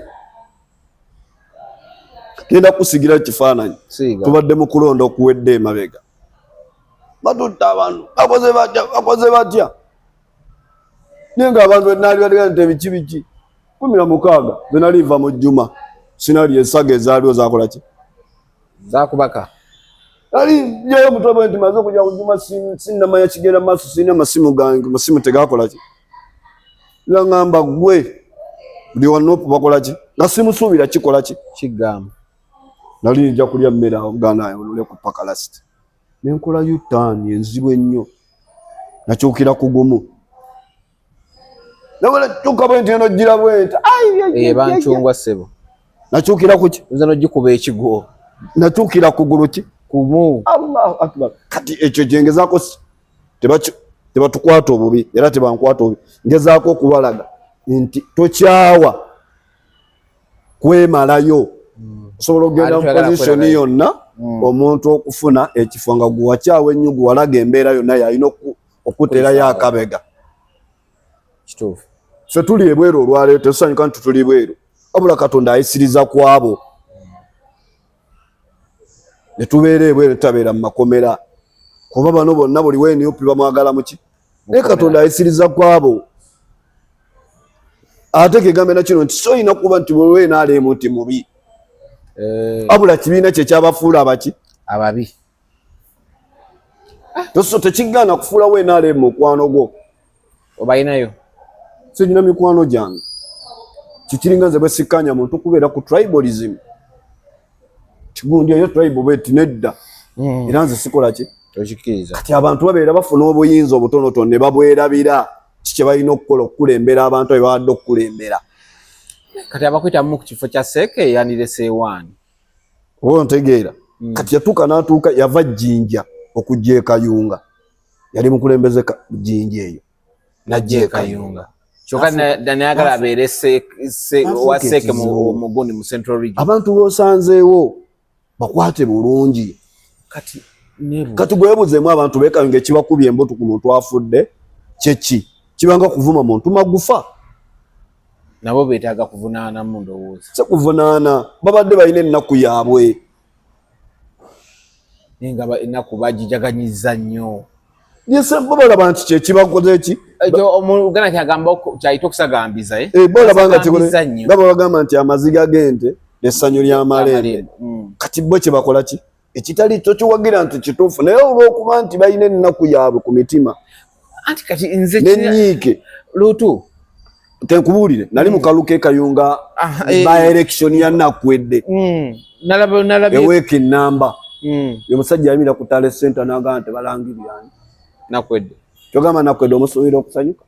genda kusigira kifaananyi tubadde mu kulonda okuwedde emabega batutta abantu bakoze batya naye ng'abantu benaali bategana nti ebiki 16 zenaliiva mu jjuma sinali ensaga ezaaliwo zakola ki zakubaka ali jayo mutobe nti maze okujja ku jjuma sinnamanya kigenda maaso sirina masimu gange masimu tegakola ki era ngamba gwe buli wanopu bakola ki nga simusuubira kikola ki kigamba nali nja kulya mmere awo Uganda olule ku pakalasiti nenkola yutaani enzibu ennyo nakyukira ku gumu nawala kyuka bwenti eno gira bwenti bancungwa ssebo nakyukira ku ki nze nogikuba ekigo nakyukira kugulu ki kumu Allahu akbar kati ekyo gyengezaako tebatukwata obubi era tebankwata obubi ngezaako okubalaga nti tokyawa kwemalayo osobola okugenda mu pozishoni yonna omuntu okufuna ekifo nga guwakyawa ennyo guwalaga embeera yonna yalina okuteerayo akabega kituufu ffe tuli ebweru olwaleero tetusanyuka nti tuli bweru wabula Katonda ayisiriza ku abo ne tubeera ebweru tutabeera mu makomera kuba bano bonna buli weeniyopi bamwagala muki naye Katonda ayisiriza ku abo ate kegambe na kino nti soyina kuba nti olwenaaleemu nti mubi wabula kibiina kye kyabafuula abaki ababi toso tekigaana kufuula weenaaleemu mukwano gwo obayinayo sijina mikwano gyange kikiringa nze bwe sikkanya muntu kubeera ku tribalism kigundi eyo tribe bweti nedda era nze sikola ki tokikkiriza kati abantu babeera bafuna obuyinza obutonotono ne babwerabira kiki balina okukola okukulembera abantu abo babadde okukulembera kati abakwitamu ku kifo kya seeke yanire seewaani oba ntegeera kati yatuuka n'atuuka yava Jjinja okujja e Kayunga yali mukulembeze Jjinja eyo najja e Kayunga kyokka nayagala abeere wa seeke mu gundi mu Central Region abantu b'osanzeewo bakwate bulungi kati gwebuzeemu abantu beekayunga ekibakubye embuto ku muntu afudde kyeki kibanga kuvuma muntu magufa nabo beetaaga kuvunaana mu ndowooza se kuvunaana babadde balina ennaku yaabwe naye nga ennaku bagijaganyiza nnyo Yese bola bantu kye kibakoze ki omugana kyagamba kyayita okusagambiza bola banga kikole ngabo bagamba nti amaziga gente essanyu lya malembe kati bo kye bakola ki ekitali tokiwagira nti kituufu naye olw'okuba nti balina ennaku yaabwe ku mitima anti kati nze nenyiike lutu tenkubuulire nali mu kaluke kayunga by election ya nakwedde nalabye eweeki nnamba omusajja yamira ku tale center n'agamba nti balangirira nakwedde kyogamba nakwedde omusuubira okusanyuka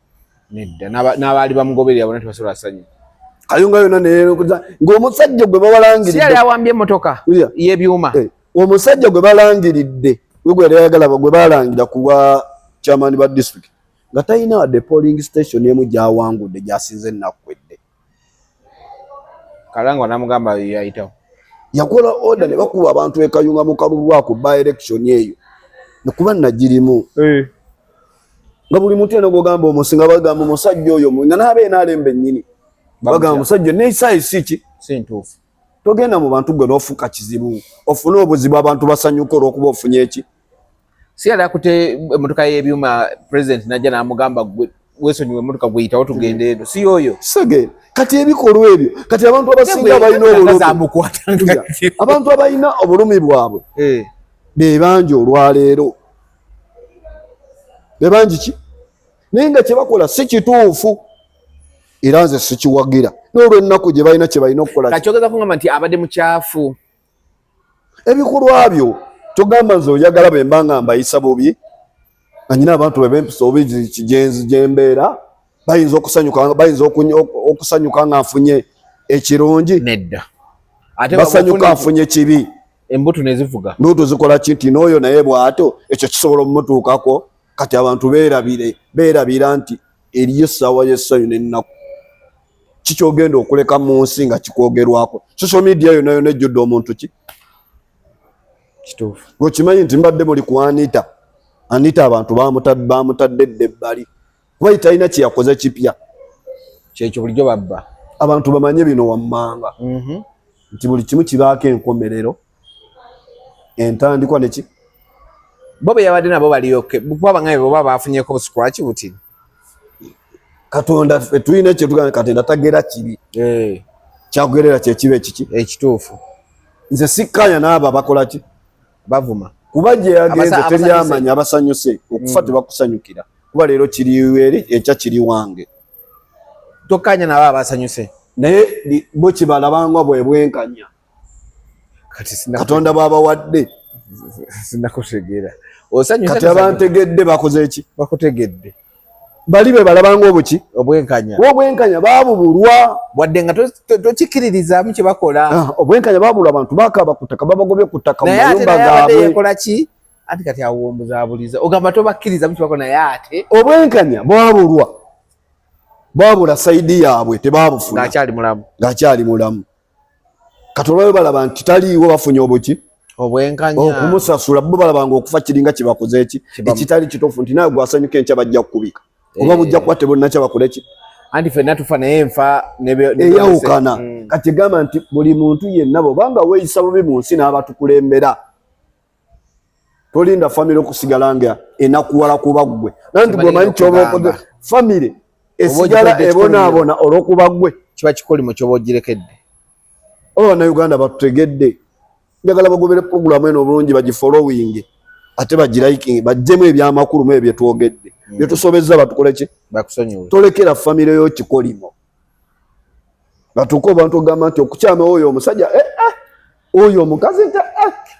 nedda n'abaali bamugoberera bona tebasobola asanyuka kayunga yonna ng'omusajja gwe babalangiridde si yali awambye emmotoka y'ebyuma omusajja gwe balangiridde gwe yayagala gwe balangira ku bwa chairman ba district nga talina wadde polling station emu gyawangudde gyasinze nakwedde kalangwa namugamba yayitawo yakola order ne bakuba abantu ekayunga mu kalulwako by election eyo nekuba nagirimu nga buli muntu eno gogamba omusinga bagamba omusajja oyo nga naabe naalembe nnyini bagamba omusajja neisaayi siki sintuufu togenda mu bantu gwe n'ofuuka kizibu ofune obuzibu abantu basanyuka olw'okuba ofunye eki si yali akute emmotoka y'ebyuma president najja n'amugamba weesonyiwa emmotoka gweyitawo tugende eno si yoyo sege kati ebikolwa ebyo kati abantu abasinga balina abantu abalina obulumi bwabwe bebangi olwaleero bebangi ki naye nga kyebakola si kituufu era nze sikiwagira n'olw'ennaku gye balina kye balina okukola kakyogeza kugamba nti abadde mukyafu ebikolwa byo togamba nze oyagala bemba nga mbayisa bubi anyina abantu bebempisa obi kigenzi gyembeera bayinza okusanyuka nga nfunye ekirungi nedda ate basanyuka nfunye kibi embuto nezivuga ndoto zikola kinti n'oyo naye bw'ato ekyo kisobola omutuukako kati abantu beerabira nti eriyo essaawa y'essanyu n'ennaku kikyogenda okuleka mu nsi nga kikwogerwako social media yonna yonna ejjudde omuntu ki kituufu gwekimanyi nti mbadde muli ku Anita abantu bamutadde dde ebbali kuba talina kyeyakoze kipya kyekyo bulijjo babba abantu bamanye bino wammanga nti buli kimu kibaako enkomerero entandikwa neki bo be yabadde nabo balioke bwabangaye boba bafunyeko buskwaki buti Katonda ffe tulina kyetugamba Katonda tagera kibi kyakugerera kyekiba ekiki ekituufu nze sikkanya n'abo abakola ki bavuma kuba gye yagenze teryamanya abasanyuse okufa tebakusanyukira kuba leero kiriweri ekya kiri wange tokkanya nabo abasanyuse naye bo kibalabangwa bwe bwenkanya Katonda bw'abawadde sinakutegeera kati abantegedde bakoze eki bakutegedde bali be balabanga obuki obwenkanya babubulwa wadde nga tokikiririzaamu kye bakola obwenkanya babulwa abantu bakaba ku ttaka babagobye ku ttaka mu mayumba gaabwe yekola ki anti kati awo mbuzaabuliza ogamba tobakkirizamu kye bakola naye ate obwenkanya babula sayidi yaabwe tebabufuna ng'akyali mulamu kati olwayo balaba nti taliiwo bafunye obuki obwenkanya okumusasula bo balabanga okufa kiringa kyebakoze eki ekitali kituufu nti nawe gwasanyuka enkya bajja kukubika oba bujja kuba tebulina kyabakola ki anti ffenna tufa naye enfa eyawukana kati gamba nti buli muntu yenna bwobanga weeyisa bubi mu nsi n'abatukulembera tolinda famire okusigala nga enakuwala kuba ggwe nanti bwemanyi kyoba okoze famire esigala ebonaabona olw'okuba ggwe kiba kikolimo kyoba ogirekedde oba bannayuganda batutegedde njagala bagobere puroguramu eno obulungi bagifolowinge ate bagiraikinge bajjemu ebyamakulu mu ebyo byetwogedde byetusobezza batukole ki tolekera famire yo kikolimo batuuka abantu ogamba nti okukyama oyo omusajja oyo omukazi nti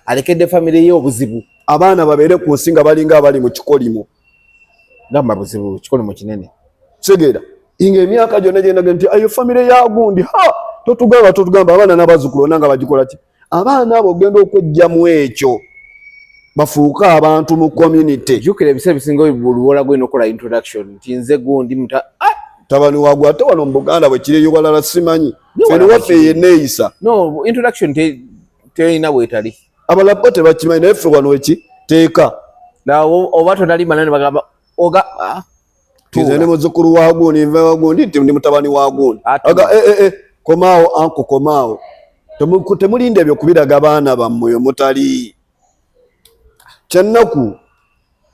alekedde famire ye obuzibu abaana babeere ku nsi nga balinga abali mu kikolimo gamba buzibu kikolimo kinene kitegeera inga emyaka gyonna gyendage nti ayo famire ya gundi totugamba abaana n'abazzukulu nanga bagikola ki abaana abo ogenda okwejjamu ekyo bafuuka abantu mu community jukira ebiseera bisinga oluwola gwena okola introduction nti nze gundi tabani wagwe ate wano mu Buganda bwe kiriyo walala simanyi fene waffe yeneeyisa no introduction terina bwetali abalabo tebakimanyi naye ffe wano eki teeka oba tonali manane bagamba oga nze ne muzzukulu wa gundi nve wa gundi ndi mutabani wa gundi aga komaawo anko komaawo temulinda ebyo kubiraga baana bammwe mutali kyennaku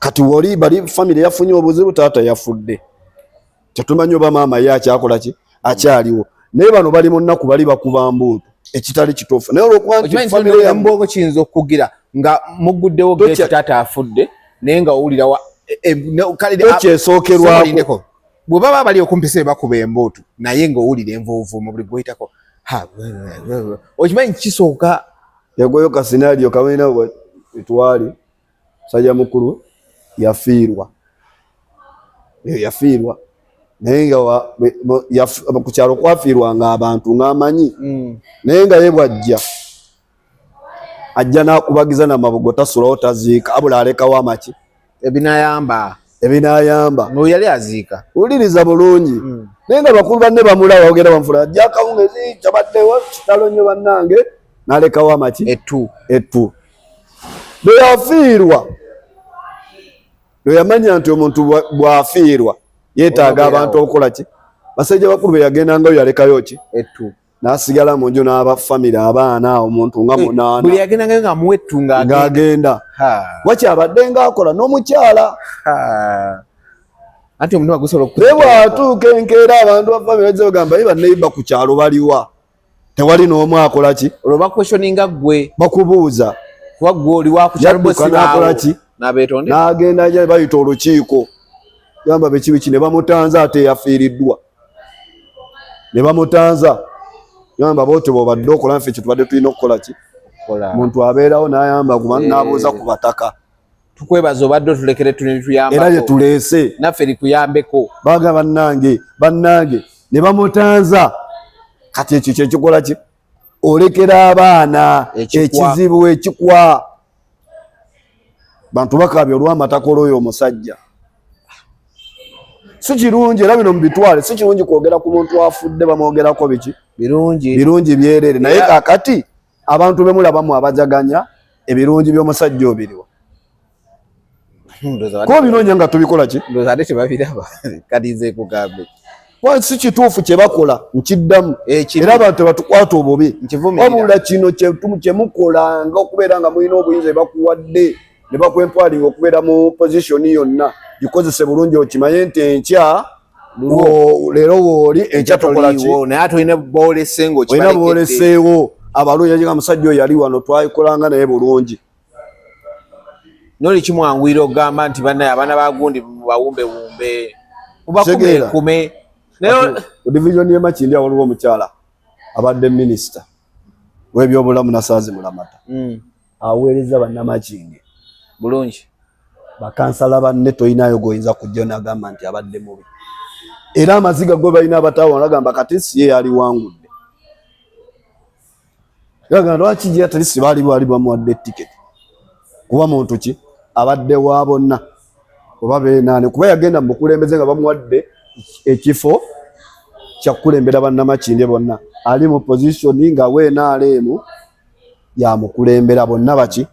kati woli bali family yafunye obuzibu taata yafudde tetumanyi oba maama ye akyakola ki akyaliwo naye bano bali mu nnaku bali bakuba mbuutu ekitali kituufu naye olwokuba nti family ya mbogo kiyinza okugira nga muguddewo geeti taata afudde naye nga owulira kyesookerwako bwe baba bali okumpisa bakuba embuutu naye ng'owulira envuuvuumu buli gweyitako okimanyi kisooka yagoyo ka scenario kawena etwali sajja mukulu yafiirwa naye nga ku kyalo kwafiirwa nga abantu ng'amanyi naye nga ye bw'ajja ajja n'akubagiza n'amabugo tasulawo taziika abula alekawo amaki ebinayamba yali aziika wuliriza bulungi naye nga bakulu banne bamulaba bagenda bamufula ajja akawungezi kyabaddewo kitalo nnyo bannange n'alekawo amaki ettu bwe yafiirwa lwe yamanya nti omuntu bw'afiirwa yeetaaga abantu okukola ki basajja bakulu be yagendanga oyo yalekayo ki ettu n'asigala mu nju n'abafamire abaana omuntu nga munaana buli yagendangayo ng'amuwa ettu ng'agenda wakyabadde ng'akola n'omukyala anti omuntu agusobola naye bw'atuuka enkeera abantu bafamire bajja bagamba ye bannayimba ku kyalo baliwa tewali n'omu akola ki olwo bakwesyoninga ggwe bakubuuza kuba ggwe oliwa ku kyalo n'akola ki n'agenda ajja bayita olukiiko gamba bekibiki ne bamutanza ate yafiiriddwa ne bamutanza gamba bote bobadde okola nfe kyetubadde tulina okukola ki omuntu abeerawo n'ayamba kuba n'abuuza ku bataka tukwebaza obadde otulekere tunituyambako era ye tuleese naffe likuyambeko baga bannange ne bamutanza kati ekyo kyekikola ki olekera abaana ekizibu ekikwa bantu bakabya olw'amatakolo oyo omusajja si kirungi era bino mubitwale si kirungi kwogera ku muntu afudde bamwogerako biki birungi byerere naye kakati abantu bemulabamu abajaganya ebirungi by'omusajja obiriwa kuba binoonya nga tubikola ki si kituufu kyebakola nkiddamu era abantu tebatukwata obubi wabula kino kyemukola nga okubeera nga mulina obuyinza ebakuwadde ne bakwempwalinga okubeera mu positioni yonna gikozese bulungi okimanye nti enkya leero wooli enkya tokola ki naye ate olina booleseewo abalungi nga musajja oyo yali wano twayikolanga naye bulungi noli kimwanguyira okugamba nti bannaye abaana bagundi bawumbewumbe ubakumekume ku divisioni y'Emakindi waliwo omukyala abadde minisita w'ebyobulamu Nasaazi Mulamata aweereza bannamakindi bulungi bakansala banne toyinayo goyinza kujja n'agamba nti abadde mubi era amaziga go balina abataawo nagamba kati si ye yali wangudde yagamba lwaki gye atali si baali bamuwadde tiketi kuba muntu ki abadde wa bonna oba beenaane kuba yagenda mu bukulembeze nga bamuwadde ekifo kyakukulembera bannamakindi bonna ali mu positioni nga weenaalemu yamukulembera bonna baki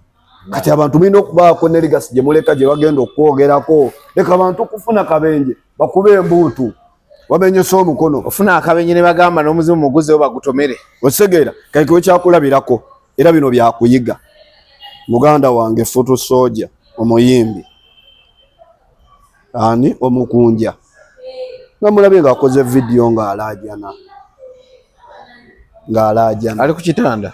kati abantu mulina okubaako ne ligasi gye muleka gye bagenda okwogerako leka abantu kufuna kabenje bakube embuutu wamenyese omukono ofuna akabenje ne bagamba n'omuzimu muguzewo bagutomere osegeera kaikiwe kyakulabirako era bino byakuyiga muganda wange Futu Soja omuyimbi ani omukunja namulabe ng'akoze vidiyo ng'alaajana ali ku kitanda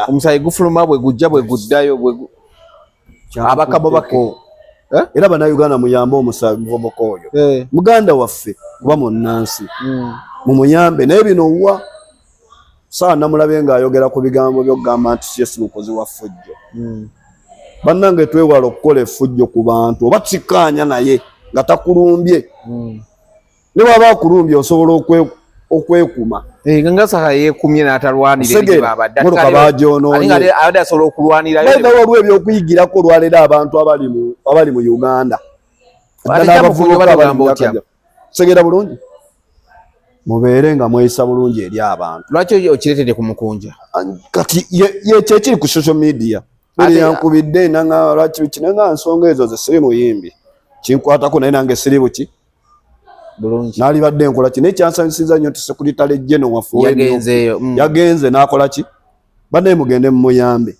omusayi gufuluma bwe gujja bwe guddayo abakabo bake era bannayuganda muyambe omusayi muvubuka oyo muganda waffe kuba munnansi mumuyambe naye bino wa saa namulabe ng'ayogera ku bigambo by'okugamba nti si mukozi wa ffujjo bannange twewala okukola effujjo ku bantu oba tusikkaanya naye nga takulumbye ne bw'aba akulumbye osobola okwekuma nga Saka yeekumye n'atalwanira motoka bagyonoonye asobola okulwanira naye waliwo ebyokuyigirako olwaleero abantu abali mu Uganda segera bulungi mubeere nga mweyisa bulungi eri abantu lwaki okireetedde ku mukunja kati kyekiri ku social media biri yankubidde nanga lwaki bikine nga nsonga ezo ze siri muyimbi kinkwatako naye nange siri buki bulungi nali badde enkola ki naye kyansanyusiza nnyo nti Secretary General waffe yagenze n'akola ki bannaye mugende mumuyambe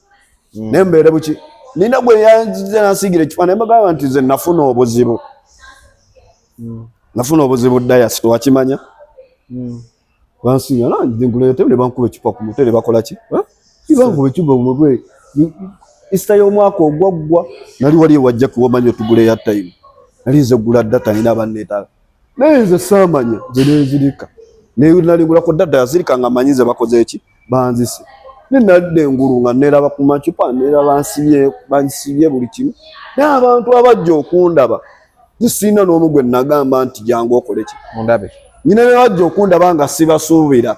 naye mubeere buki nina gwe yanjije nasigire kifaananyi bagamba nti nze nafuna obuzibu nafuna obuzibu dayas twakimanya bansinya nanjye nguleete ne bankuba ekipa ku mutwe ne bakola ki bankuba ekipa ku mutwe Easter y'omwaka ogwaggwa nali wali wajja kuwamanya otugula ya time nali nze gula data nina abanneetaaga naye nze saamanya nze neezirika nali gula ku data yazirika nga manyize bakoze eki banzise nenadde engulu nga neeraba ku macupa neeraba bansibye buli kimu naye abantu abajja okundaba zisiina n'omu gwe nagamba nti jangu okole ki mundabe nyina ne bajja okundaba nga sibasuubira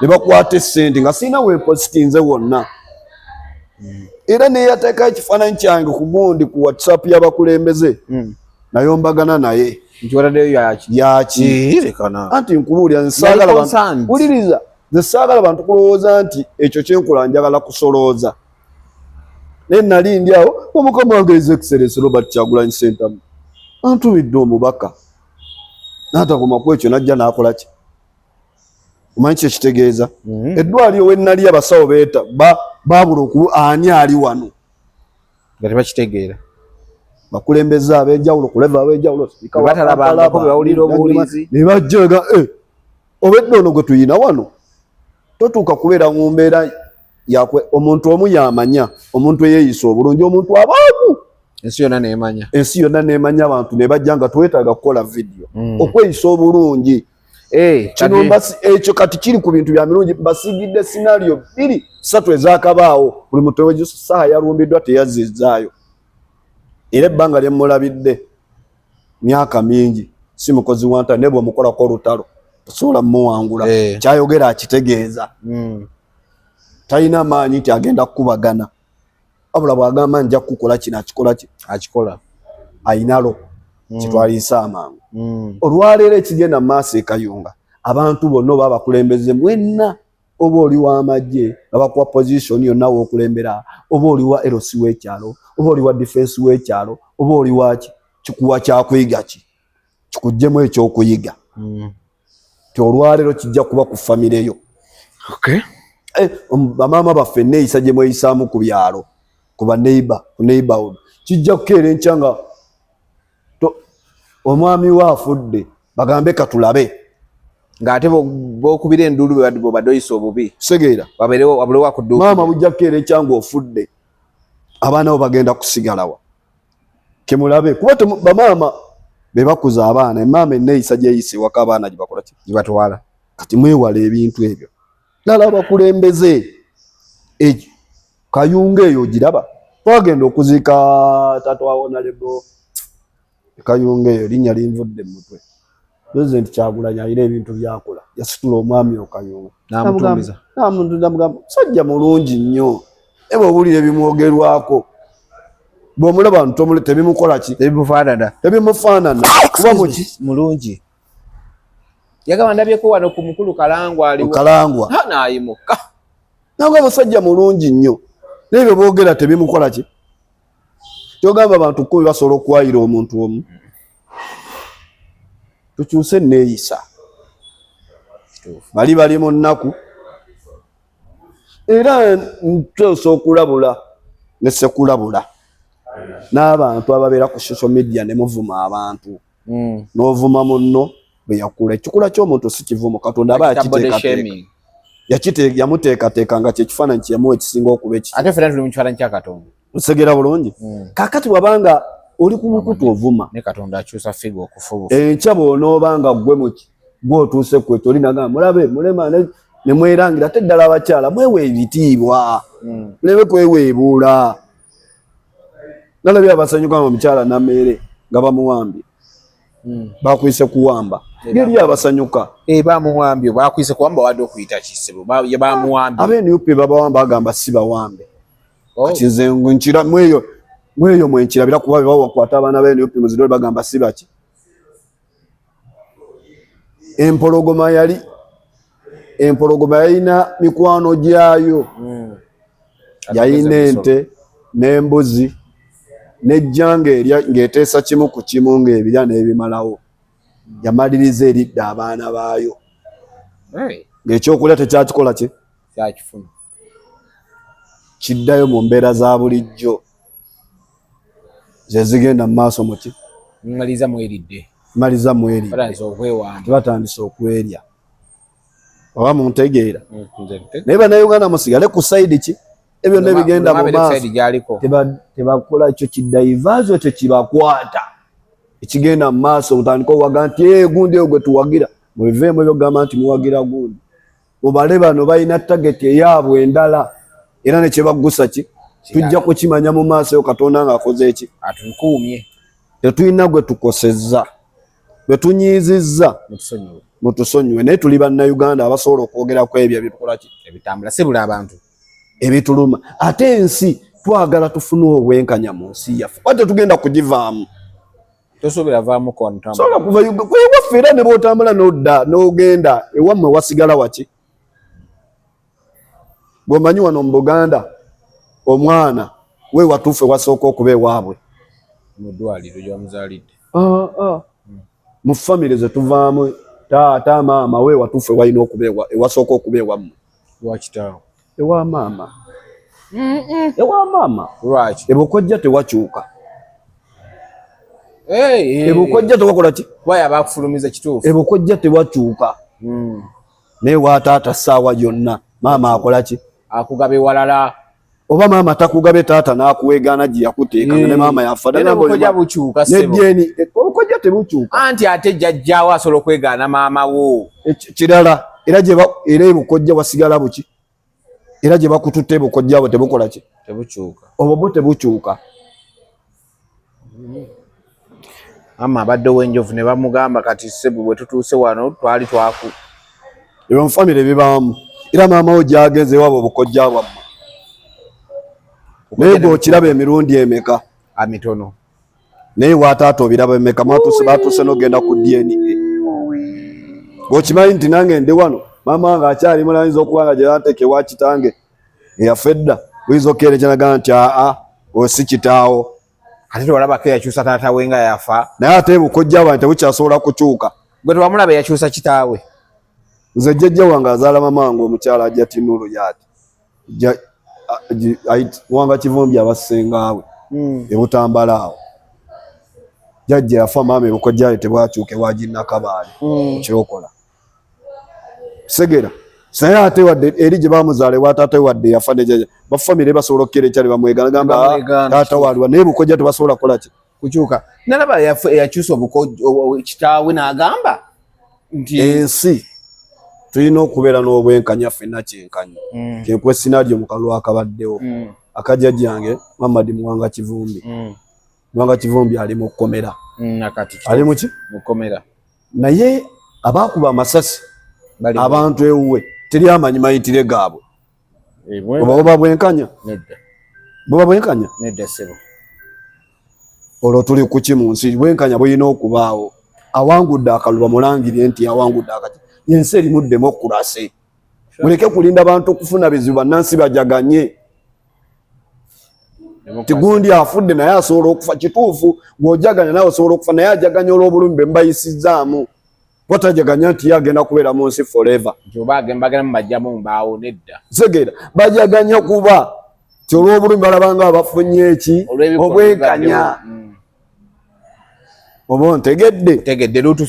ne bakwata essente nga siina wepositinze wonna era neyateeka ekifaananyi kyange ku gundi ku WhatsApp y'abakulembeze nayombagana naye yaki anti nkubuulira nsaagala nze saagala bantu kulowooza nti ekyo kyenkola njagala kusolooza naye nali ndi awo omukama wange His Excellency Robert Kyagulanyi Ssentamu antumidde omubaka n'atakoma ku ekyo najja n'akola ki omanyi kyekitegeeza eddwaliro we nnali abasawo beeta baabula okubu ani ali wano nga tebakitegeera bakulembeza ab'enjawulo kuleva ab'enjawulo bawulira obuwulizi ne bajjaga obedde ono gwe tuyina wano totuuka kubeera mu mbeera yakwe omuntu omu yamanya omuntu eyeeyisa obulungi omuntu abaavu ensi yonna neemanya abantu ne bajja nga twetaaga kukola vidiyo okweyisa obulungi kino ekyo kati kiri ku bintu bya mirungi basigidde sinario 2-3 ezakabaawo buli muntu w'egisaha yalumbiddwa teyazzizaayo era ebbanga lyemmulabidde myaka mingi si mukozi wa ntana ne bw'omukolako olutalo osobola mumuwangula kyayogera akitegeeza talina amaanyi nti agenda kukubagana wabula bw'agamba nja kukola kino akikola ayinalo kitwaliisa amangu olwaleero ekigenda mu maaso ekayunga abantu bonna oba abakulembeze mwenna oba oli w'amagye abakuwa position yonna w'okulembera oba oli wa LC w'ekyalo oba oli wa defense w'ekyalo oba oli waki kikuwa kyakuyiga ki kikugjemu ekyokuyiga ti olwaleero kijja kuba ku famire yo bamaama baffe neeyisa gye mweyisaamu ku byalo ku neighborhood kijja kukeera enkya nga omwami we afudde bagambe katulabe ng'ate b'okubira enduulu bw'obadde oyisa obubi segeera wabulewo akudduukira maama bujja kukeera enkya nga ofudde abaana bo bagenda kusigalawa kemulabe kuba bamaama be bakuza abaana emaama enneeyisa gyeyisa ewaka abaana gye bakola ki gibatwala kati mwewala ebintu ebyo ddala abakulembeze ekyo kayunga eyo ogiraba twagenda okuziika taata wa Honorable kayunga eyo linnya linvudde mu mutwe President Kyagulanyi alina ebintu byakola yasitula omwami okayunga namugamba musajja mulungi nnyo eba obulire bimwogerwako bw'omulaba ntomule tebimukola ki tebimufaanana kuba muki mulungi yagamba ndabyeko wano ku mukulu Kalangwa n'ayimuka nanga musajja mulungi nnyo n'ebyo boogera tebimukola ki kyogamba abantu 10 basobola okuwayira omuntu omu tukyuse neeyisa bali mu nnaku era ntuusa okulabula ne sekulabula n'abantu ababeera ku social media ne muvuma abantu n'ovuma munno bwe yakula ekikula ky'omuntu si kivumo Katonda aba yamuteekateeka nga kyekifaananyi kyemuwa ekisinga okuba ate fena tuli mu kifaananyi kya Katonda osegera bulungi kaakati wabanga oli ku mukutu ovuma ne Katonda akyusa figa okufubufu enkya bw'onoobanga gw'otuuse ku ekyo olinagamba mulabe mulema ne mwerangira ate ddala abakyala mwewe ebitiibwa muleme kweweebuula nalabye abasanyuka omukyala nameere nga bamuwambye bakwise kuwamba ngeri abasanyuka bamuwambye bakwise kuwamba wadde okuyita kisebo bamuwambye ab'NUP babawamba bagamba si bawambe kati nze nkira mweyo mwenkirabira kuba bakwata abaana b'NUP muzidole bagamba si baki empologoma yalina mikwano gyayo yalina ente n'embuzi n'ejjanga erya ng'eteesa kimu ku kimu ng'ebirya n'ebimalawo yamaliriza eridda abaana baayo ng'ekyokulya tekyakikola ki kyakifuna kiddayo mu mbeera za bulijjo zezigenda maaso muki maliza mweridde batandise okwerya oba muntegeera naye bannayuganda musigale ku sayidi ki ebyo nebigenda mu maaso tebakola ekyo kidaivazo ekyo kibakwata ekigenda mu maaso butandika owaga nti gundi eyo gwe tuwagira mubiveemu ebyo gamba nti muwagira gundi mubale bano balina tageti eyaabwe endala era nekyebagusa ki tujja kukimanya mu maaso eyo Katonda ng'akoze eki atukuumye tetulina gwe tukosezza bwe tunyiizizza mutusonyiwe naye tuli bannayuganda abasobola okwogerako ebyo ebitukola ki ebitambula si buli abantu ebituluma ate ensi twagala tufune obwenkanya mu nsi yaffe kuba tetugenda kugivaamu tosobola vaamu sobola kuva kwewaffe era ne bw'otambula n'odda n'ogenda ewammwe wasigala waki bw'omanyi wano mu Buganda omwana we watuufe wasooka okuba ewaabwe mu ddwaliro gy'amuzaalidde mu famire ze tuvaamu taata maama we watuufe walina okuba ewasooka okuba ewammwe lwakitaawo ewa maama lwaki ebukojja tewakyuka ebukojja tewakola ki kuba yabakufulumiza kituufu ebukojja tewakyuka naye wataata ssaawa yonna maama akola ki akugaba ewalala oba maama takugabe taata n'akuweegaana gye yakuteekanga ne maama yafaobukojja bukyuka nedyeni obukojja tebukyuka anti ate jjajjaawo asobola okwegaana maama wo kirala era ebukojja wasigala buki era gye bakututte ebukojja bwe tebukola ki tebukyuka obwo bwo tebukyuka ama abadde ow'enjovu ne bamugamba kati sebu bwe tutuuse wano twali twaku ebyo mu famire bibaamu era maama wo gy'agenze waba obukojja bwammwe naye bw'okiraba emirundi emeka mitono naye wataata obiraba emeka batuuse n'ogenda ku DNA bw'okimanyi nti nange ndi wano maama wange akyali mulayinza okuba nga gye yanteeka ewa kitange eyafa edda oyinza okukeerekya nagaa nti osi kitaawo ate tewalabako eyakyusa taata we nga yafa naye ate bukojja bwange tebukyasobola kukyuka gwe tewamulaba eyakyusa kitaawe nze jjajja wange azaala mama wange omukyala ajja tinulu yaati wanga Kivumbi abasengaawe ebutambala awo jjajja yafa maama ebukojjaye tebwakyuka ewaginnakabaali ekyokola segera saye ate wadde eri gye bamuzaala ewataata wadde yafa nejjajja bafamire basobola okukerekyali bamwegana gamba taata waliwa naye bukojja tebasobola kukola ki kukyuka nalaba eyakyusa kitaawe n'agamba nti ensi tulina okubeera n'obwenkanya ffenna kyenkanya kyenkwe sinalyo mu kalwa akabaddewo akajjajjange Muhammad Muwanga Kivumbi Muwanga Kivumbi ali mu kkomera ali muki mukomera naye abaakuba amasasi abantu ewuwe teri amanyi mayitire gaabwe oba bwenkanya boba bwenkanya nedda sebo olwo tuli kuki mu nsi bwenkanya buyina okubaawo awangudde akaluba mulangire nti awangudde akati yensi erimu demokurasi muleke kulinda bantu okufuna bizibu bannansi bajaganye tigundi afudde naye asobola okufa kituufu bw'ojaganya nawe osobola okufa naye ajaganya olw'obulumi be mbayisizaamu botajaganya nti agenda kubeera mu nsi forever segera bajaganya kuba ti olw'obulumi balabanga abafunye eki obwenkanya oba ntegedde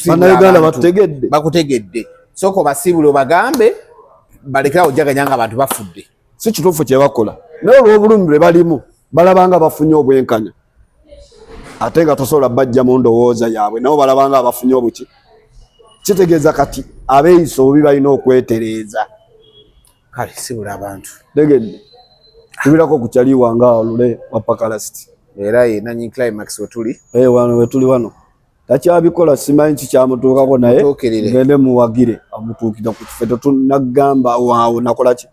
bannayuganda batutegedde bakutegedde soko basiibule bagambe balekerawo ojaganya nga abantu bafudde si kituufu kyebakola naye olw'obulumi bwe balimu balabanga bafunye obwenkanya ate nga tosobola bajja mu ndowooza yaabwe nabo balabanga abafunye obuki kitegeeza kati abeeyisa obubi balina okwetereeza kale sibula abantu tegedde tubirako ku kyaliwanga olule wa pakalasiti era yenanyi climax wetuli wano wetuli wano takyabikola simanyi kikyamutuukako naye ngende muwagire amutuukira ku kifo tetunagamba waawo nakolaki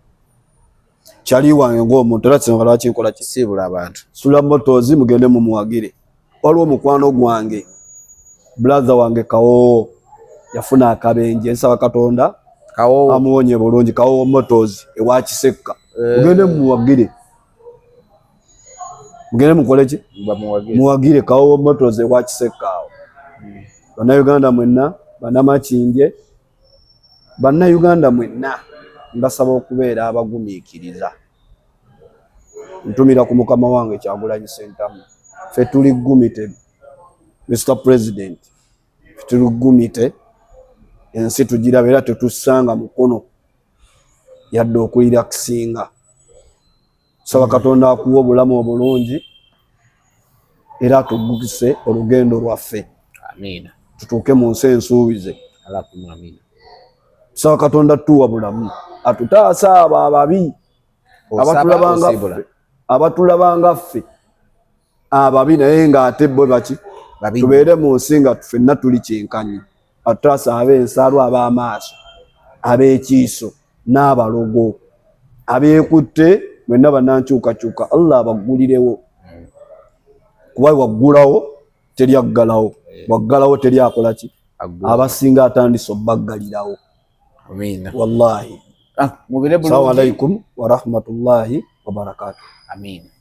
kyali wange ng'omuntu era kisanga lwaki nkola ki sibula abantu sula motozi mugende mumuwagire waliwo mukwano gwange brother wange Kawowo yafuna akabenje nsaba Katonda amuwonye bulungi Kawowo motozi ewa Kisekka mugende mumuwagire mugende mukole ki muwagire Kawowo motozi ewa Kisekka awo Bannayuganda mwenna bannamakinje bannayuganda mwenna mbasaba okubeera abagumiikiriza ntumira ku mukama wange Kyagulanyi Ssentamu ffe tuli gumite Mr. President ffe tuli gumite ensi tugiraba era tetussanga mukono yadde okurelaxinga. Saba Katonda akuwa obulamu obulungi era atugugise olugendo lwaffe. Amina. Tutuuke mu nsi ensuubize. Amina. Saba Katonda tuwa bulamu atutaasa abo ababi abatulabanga ffe ababi naye ng'ate bo baki tubeere mu nsi nga ffenna tuli kyenkanyi. Atutaasa ab'ensalo ab'amaaso ab'ekiiso n'abalogo abeekutte mwenna bannankyukakyuka Allah abaggulirewo kuba waggulawo teri aggalawo waggalawo teri akola ki abasinga atandise obbaggalirawo. Amina. Wallahi. Mubire bulungi. Assalamu alaikum wa rahmatullahi wa barakatuh. Amina.